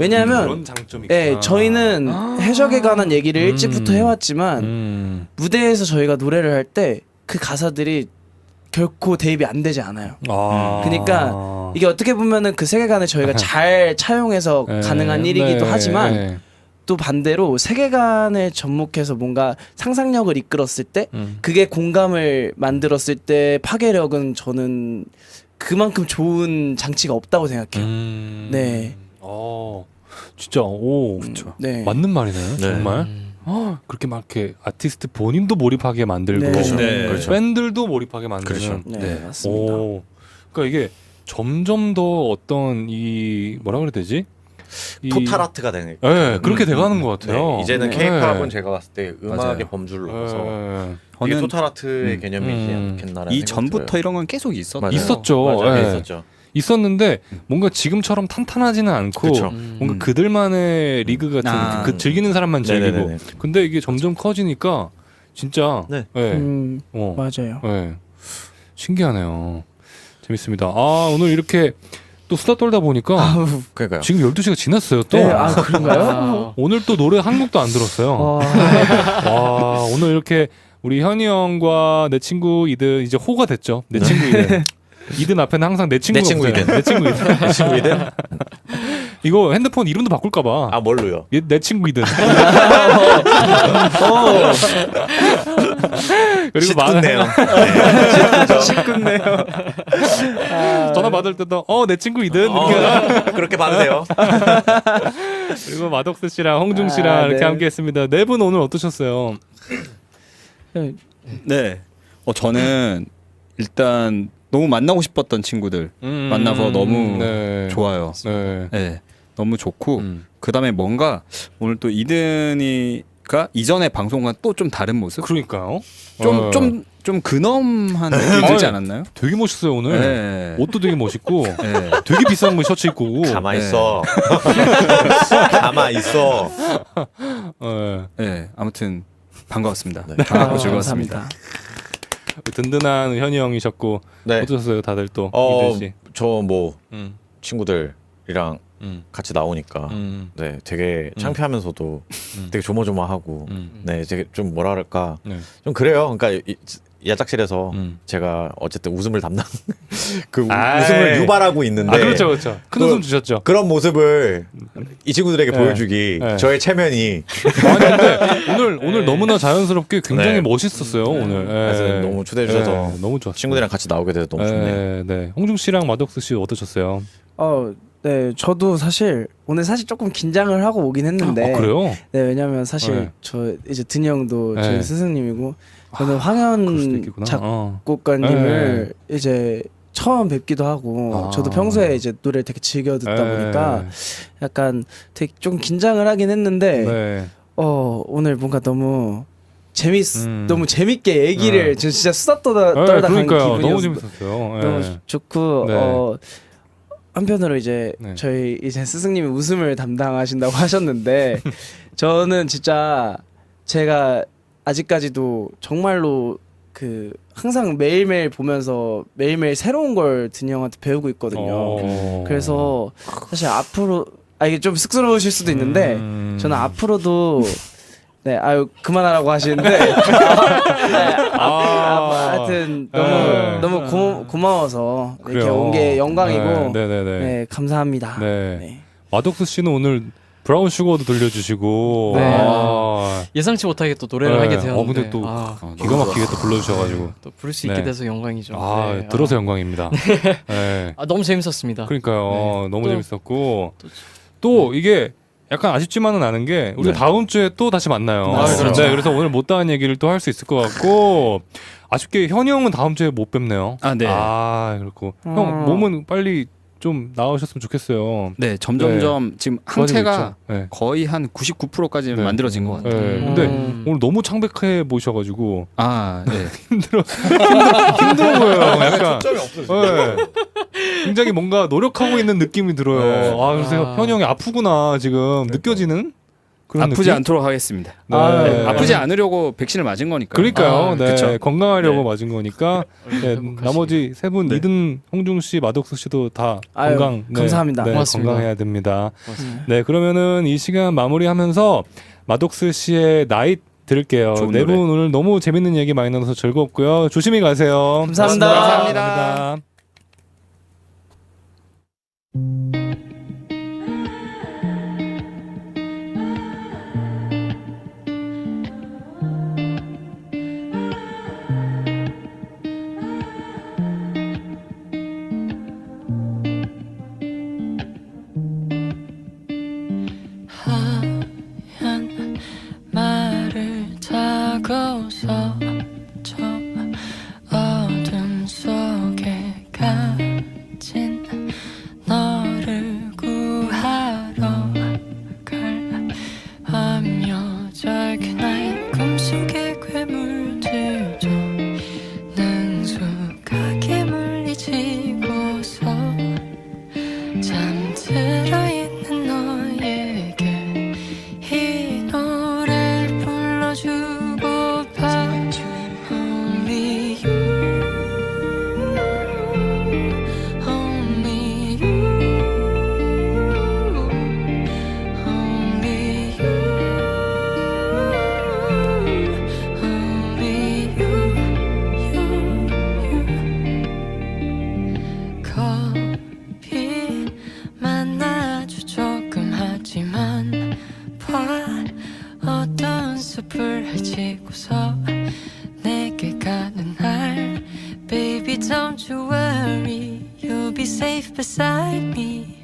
왜냐하면 그런 장점이 있구나. 예, 저희는 해적에 관한 얘기를 일찍부터 해왔지만 무대에서 저희가 노래를 할 때 그 가사들이 결코 대입이 안 되지 않아요. 그러니까 이게 어떻게 보면은 그 세계관을 저희가 잘 차용해서 가능한 일이기도 하지만 또 반대로 세계관을 접목해서 뭔가 상상력을 이끌었을 때 그게 공감을 만들었을 때 파괴력은 저는 그만큼 좋은 장치가 없다고 생각해요. 네. 진짜 오 네. 맞는 말이네요. 정말. 그렇게 막 이렇게 아티스트 본인도 몰입하게 만들고 네. 그렇죠. 네. 그렇죠. 팬들도 몰입하게 만드는. 그렇죠. 네, 맞습니다. 오. 그러니까 이게 점점 더 어떤 이 뭐라 그래야 되지? 토탈 아트가 되는. 네, 그렇게 돼가는 것 같아요. 네, 이제는 네. 케이팝은 제가 봤을 때 음악의 맞아요. 범주를 넘어서 네. 이게 저는 토탈 아트의 개념이지 않겠나라는 이 생각이 전부터 들어요. 이런 건 계속 있었죠. 맞아요. 있었죠. 맞아요. 네. 있었죠. 있었는데 뭔가 지금처럼 탄탄하지는 않고 그쵸. 뭔가 그들만의 리그 같은 아. 그 즐기는 사람만 즐기고. 네네네네. 근데 이게 점점 커지니까 진짜 네. 맞아요. 네. 신기하네요. 재밌습니다. 오늘 이렇게 또 수다 떨다 보니까 그러니까요. 지금 12시가 지났어요. 또 네, 아 그런가요? 오늘 또 노래 한 곡도 안 들었어요. 와, 오늘 이렇게 우리 현이 형과 내 친구 이든 이제 호가 됐죠. 내 친구 이든. 이든 앞에는 항상 내 친구가 내 친구 붙어요. 이든. 내 친구 이든. 내 친구 이든? 이거 핸드폰 이름도 바꿀까봐. 아 뭘로요? 내 친구 이든. 그리고 씻군네요. 시끄네요. 전화 받을 때도 내 친구 이든 이렇게. 그렇게 받으세요. 그리고 마덕스 씨랑 홍중 씨랑 이렇게 네. 함께했습니다. 네 분 오늘 어떠셨어요? 네. 저는 일단 너무 만나고 싶었던 친구들 만나서 너무 네. 좋아요. 네. 네. 너무 좋고 그다음에 뭔가 오늘 또 이든이가 이전의 방송과 또 좀 다른 모습? 그러니까요. 좀 근엄한 느낌이 들지 않았나요? 되게 멋있어요 오늘. 네. 옷도 되게 멋있고 네. 되게 비싼 거 셔츠 입고 오고. 가만 있어. 가만 있어. 네. 네. 아무튼 반가웠습니다. 네. 반갑고 즐거웠습니다. 감사합니다. 든든한 현이 형이셨고 네. 어떠셨어요 다들 또 이든 씨? 저 뭐 음. 친구들이랑 같이 나오니까 네, 되게 창피하면서도 되게 조마조마하고 네, 되게 좀 뭐랄까 네. 좀 그래요. 그러니까 야작실에서 음. 제가 어쨌든 웃음을 담당 그 아이. 웃음을 유발하고 있는데 아 그렇죠 그렇죠. 큰 웃음 주셨죠. 그런 모습을 이 친구들에게 네. 보여주기 네. 저의 체면이 아니 근데 오늘 너무나 자연스럽게 굉장히 네. 멋있었어요 오늘. 그래서 네. 너무 초대해 주셔서 네, 너무 좋았어요. 친구들이랑 같이 나오게 돼서 너무 좋네요. 네. 홍중 씨랑 마덕스 씨 어떠셨어요? 네, 저도 사실 오늘 조금 긴장을 하고 오긴 했는데. 그래요? 네, 왜냐면 사실 네. 저 이제 든이 형도 네. 저희 스승님이고 저는 그럴 수도 황현 있겠구나. 작곡가님을 이제 처음 뵙기도 하고 저도 평소에 이제 노래를 되게 즐겨 듣다 보니까 약간 되게 좀 긴장을 하긴 했는데 네. 오늘 뭔가 너무 너무 재밌게 얘기를 저 진짜 수다 떨다 간 그러니까요. 기분이어서 너무 재밌었어요. 너무 좋고 네. 한편으로 이제 네. 저희 이제 스승님이 웃음을 담당하신다고 하셨는데 저는 진짜 제가 아직까지도 정말로 그 항상 매일매일 보면서 매일매일 새로운 걸 든이 형한테 배우고 있거든요. 그래서 사실 앞으로 이게 좀 쑥스러우실 수도 있는데 저는 앞으로도 네, 그만하라고 하시는데 하여튼 너무 고마워서 이렇게 그래요. 온 게 영광이고 네네네. 네, 감사합니다. 네. 네. 마덕스 씨는 오늘 브라운 슈거도 들려주시고 네. 아, 예상치 못하게 또 노래를 네. 하게 되었는데 근데 또 아, 기가 막히게 또 불러주셔가지고 또 부를 수 네. 있게 돼서 영광이죠. 아 네. 들어서 영광입니다. 네. 너무 재밌었습니다. 그러니까요. 네. 너무 또- 재밌었고 또 이게 약간 아쉽지만은 않은 게 우리 네. 다음 주에 또 다시 만나요. 그렇죠. 네, 그래서 오늘 못다한 얘기를 또 할 수 있을 것 같고 아쉽게 현이 형은 다음 주에 못 뵙네요. 아, 네. 아 그렇고 형 몸은 빨리 좀 나오셨으면 좋겠어요. 네, 점점점 지금 좋아지고 항체가 있죠. 네. 거의 한 99%까지 네. 만들어진 것 같아요. 네, 근데 오늘 너무 창백해 보셔가지고 아, 네. 힘들어 보여요. 약간 네. 굉장히 뭔가 노력하고 있는 느낌이 들어요. 네. 그래서 현이 형이 아프구나 지금 느껴지는 그런 아프지 느낌? 않도록 하겠습니다. 네. 네. 아프지 않으려고 백신을 맞은 거니까. 그러니까요. 네. 그쵸? 건강하려고 네. 맞은 거니까. 네. 회복하시기. 나머지 세 분 네. 이든, 홍중 씨, 마덕수 씨도 다 아유, 건강. 감사합니다. 네, 고맙습니다. 건강해야 됩니다. 네, 그러면은 이 시간 마무리하면서 마덕수 씨의 나잇 들을게요. 좋은 네 노래. 분 오늘 너무 재밌는 얘기 많이 나눠서 즐겁고요. 조심히 가세요. 감사합니다. 감사합니다. 하얀 말을 타고서 저 어둠 속에 갇힌 너를 구하러 갈 밤여자 그날 꿈속의 괴물들도 능숙하게 물리치고서 잠들어 있는 너에게 이 노래를 불러주고파 Only you, only you 숲을 지고서 내게 가는 날 Baby don't you worry You'll be safe beside me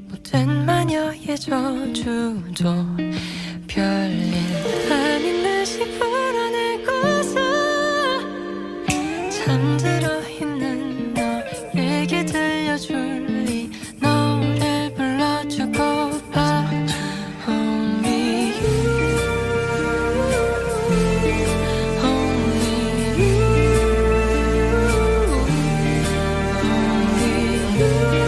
못된 마녀의 저주도 별일 아닌 듯이 불어내고서 잠들어 있는 너에게 들려줄 이 노래 불러주고파 Only you Only you Only you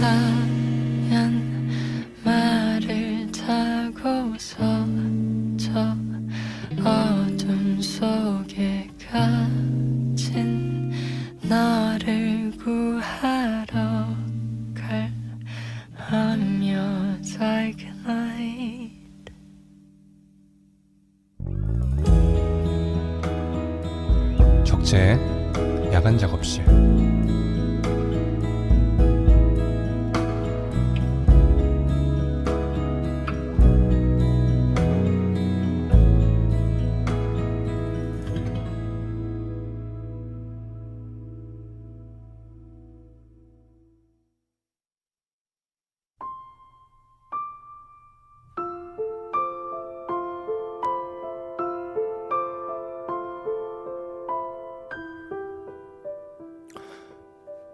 하얀 말을 타고서 저 어둠 속에 갇힌 너를 구하러 갈 I'm your dark night 적재의 야간 작업실.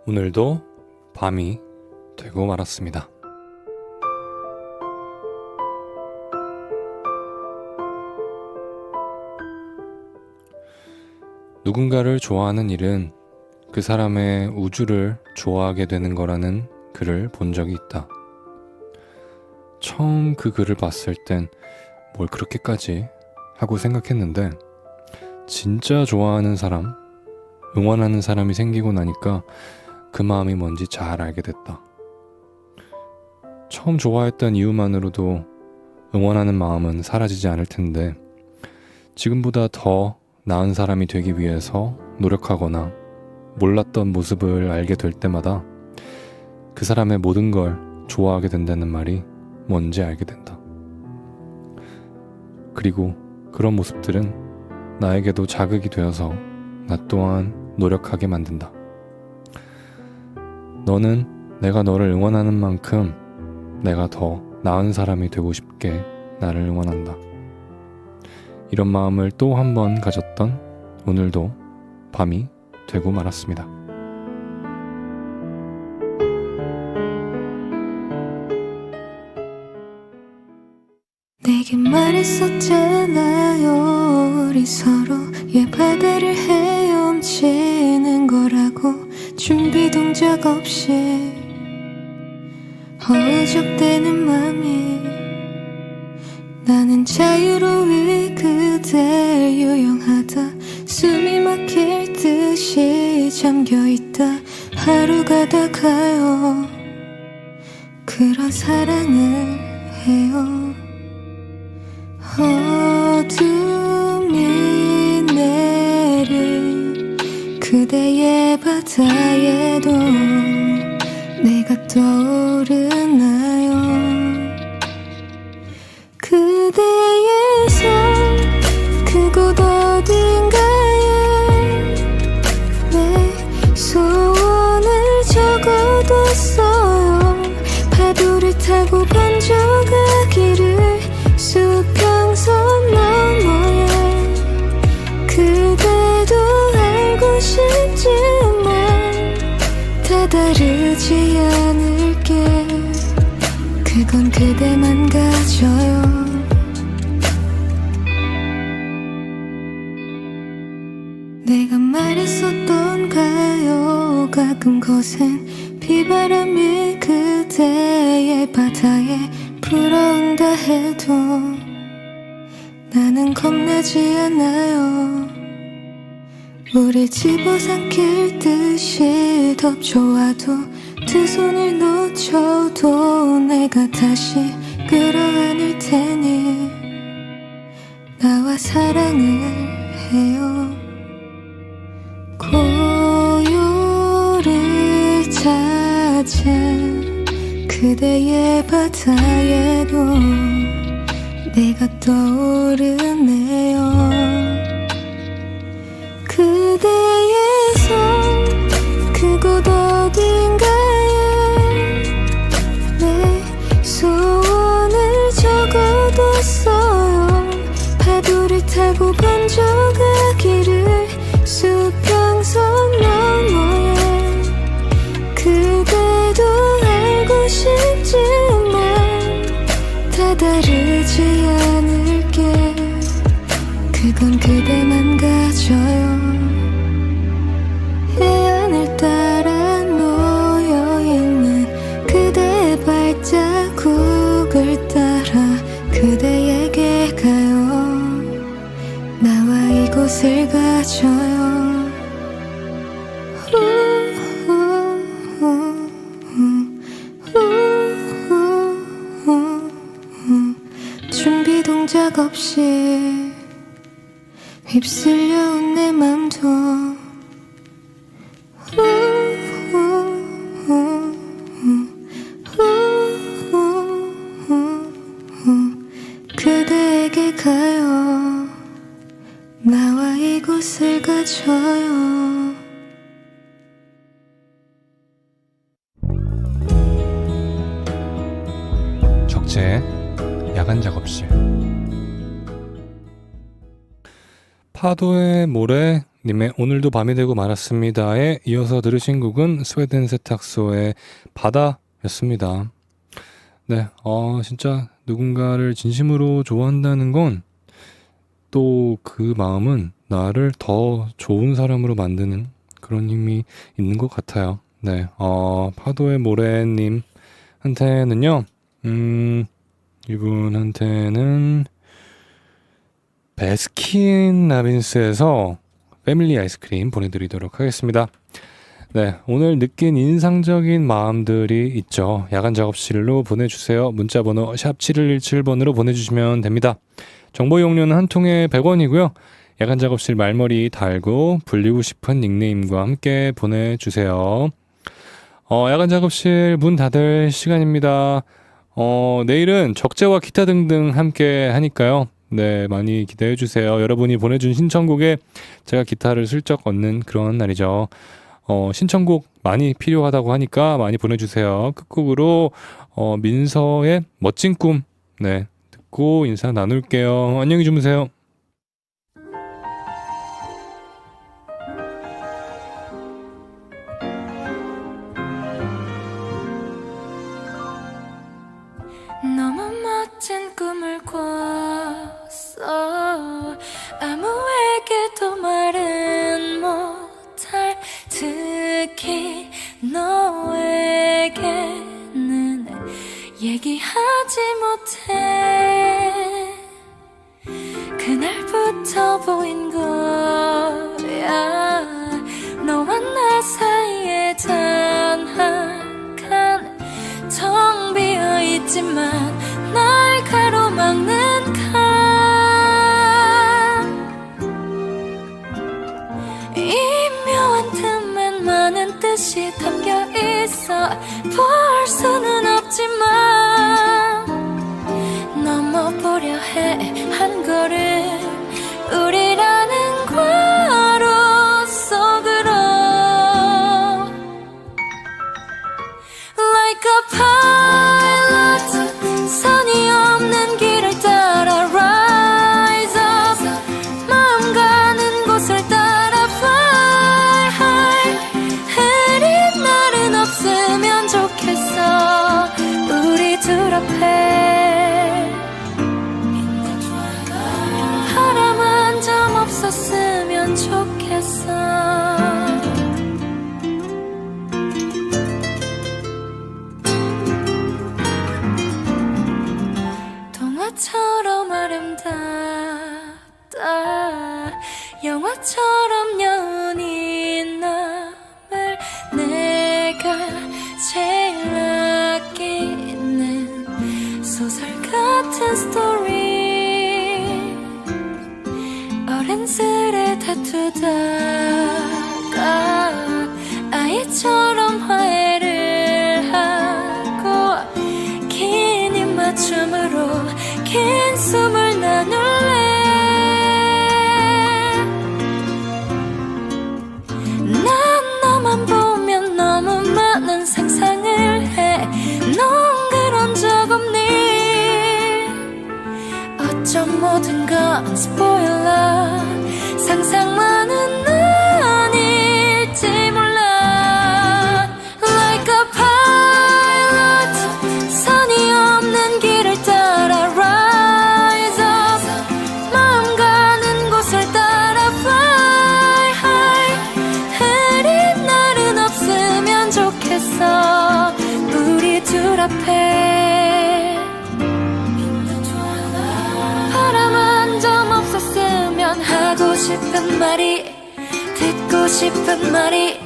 오늘도 밤이 되고 말았습니다. 누군가를 좋아하는 일은 그 사람의 우주를 좋아하게 되는 거라는 글을 본 적이 있다. 처음 그 글을 봤을 땐 뭘 그렇게까지 하고 생각했는데 진짜 좋아하는 사람, 응원하는 사람이 생기고 나니까 그 마음이 뭔지 잘 알게 됐다. 처음 좋아했던 이유만으로도 응원하는 마음은 사라지지 않을 텐데 지금보다 더 나은 사람이 되기 위해서 노력하거나 몰랐던 모습을 알게 될 때마다 그 사람의 모든 걸 좋아하게 된다는 말이 뭔지 알게 된다. 그리고 그런 모습들은 나에게도 자극이 되어서 나 또한 노력하게 만든다. 너는 내가 너를 응원하는 만큼 내가 더 나은 사람이 되고 싶게 나를 응원한다. 이런 마음을 또 한 번 가졌던 오늘도 밤이 되고 말았습니다. 내게 말했었잖아요 우리 서로의 바다를 헤엄치는 거라고 준비 동작 없이 허우적대는 맘이 나는 자유로이 그댈 유영하다 숨이 막힐 듯이 잠겨있다 하루가 다 가요 그런 사랑을 해요 어둠이 내린 그대의 바다에도 내가 떠오르나요 그대의 손 그곳 어딘가에 내 소원을 적어뒀어요 파도를 타고 번져가기를 수평선 너머에 그대도 알고 싶지만 다다르지 않을게 그건 그대만 가져요 그랬었던가요. 가끔 거센 비바람이 그대의 바다에 불어온다 해도 나는 겁나지 않아요. 우릴 집어삼킬 듯이 덮쳐와도 두 손을 놓쳐도 내가 다시 끌어안을 테니 나와 사랑을 해요. 고요를 찾은 그대의 바다에도 내가 떠오르네요. 그대의 손 그곳 어딘가에 내 소원을 적어뒀어요. 파도를 타고 번져가기를 수평선 너머에 그대도 알고 싶지만 다다르지 않을게. 그건 그대만 가져요. 해안을 따라 놓여있는 그대의 발자국을 따라 그대에게 가요. 나와 이곳을 가져요. 준비 동작 없이 휩쓸려온 내 맘도 그대에게 가요. 나와 이곳을 가져요. 적재 야간 작업실. 파도의 모래 님의 오늘도 밤이 되고 말았습니다에 이어서 들으신 곡은 스웨덴 세탁소의 바다였습니다. 네, 진짜 누군가를 진심으로 좋아한다는 건 또 그 마음은 나를 더 좋은 사람으로 만드는 그런 힘이 있는 것 같아요. 네, 파도의 모래님한테는요, 이분한테는 베스킨 라빈스에서 패밀리 아이스크림 보내드리도록 하겠습니다. 네, 오늘 느낀 인상적인 마음들이 있죠. 야간 작업실로 보내주세요. 문자번호 샵 7117번으로 보내주시면 됩니다. 정보 이용료는 한 통에 100원이고요. 야간 작업실 말머리 달고 불리고 싶은 닉네임과 함께 보내주세요. 야간 작업실 문 닫을 시간입니다. 내일은 적재와 기타 등등 함께 하니까요. 네, 많이 기대해 주세요. 여러분이 보내준 신청곡에 제가 기타를 슬쩍 얹는 그런 날이죠. 신청곡 많이 필요하다고 하니까 많이 보내주세요. 끝곡으로 민서의 멋진 꿈, 네, 듣고 인사 나눌게요. 안녕히 주무세요. 너무 멋진 꿈을 꿨어. 아무에게도 말은 못할, 특히 너에게는 얘기하지 못해. 그날부터 보인 거야. 너와 나 사이에 단 한 칸 텅 비어있지만 날 가로막는 칸. 이 묘한 틈엔 많은 뜻이 담겨있어. 볼 수는 없지만 넘어보려 해. 한 걸음 우리라는 괄호 속으로. Like a pilot, 선이 없는 길을 따라 rise up. 마음 가는 곳을 따라 fly high. 흐린 날은 없으면 좋겠어. 우리 둘 앞에 바람 한 점 없었으면 좋겠어. 영화처럼 여운이 남을 내가 제일 아끼는 소설 같은 스토리 어른스레 다투다가 아이처럼 화해를 하고 긴 입맞춤으로 긴 숨을 나눌래 난 너만 보면 너무 많은 상상을 해 넌 그런 적 없니 어쩜 모든 건 스포일러 상상만은 아닐지 몰라 Like a pilot 선이 없는 길을 따라 rise up 마음 가는 곳을 따라 fly high 흐린 날은 없으면 좋겠어 우리 둘 앞에 바람 한 점 없었으면 하고 싶은 말이 듣고 싶은 말이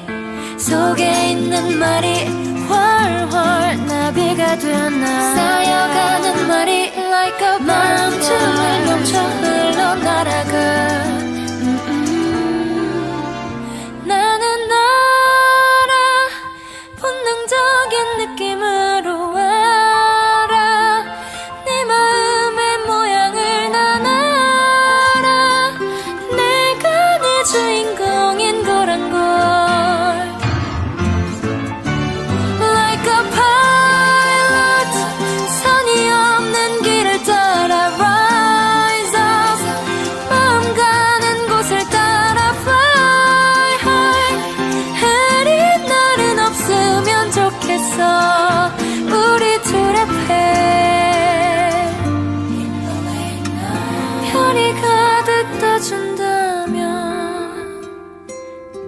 속에 있는 말이 훨훨 나비가 되나 쌓여가는 말이 like a 마음쯤을 멈춰 흘러날아가 나는 알아 본능적인 느낌으로 알아 네 마음의 모양을 난 알아 내가 네 주인공인 거란 걸 Like a pilot 선이 없는 길을 따라 rise up 마음 가는 곳을 따라 fly high 흐린 날은 없으면 좋겠어 우리 둘 앞에 별이 가득 떠준다면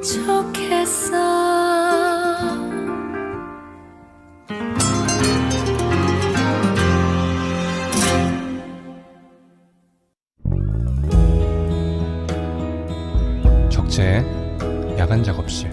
좋겠어 적재 야간 작업실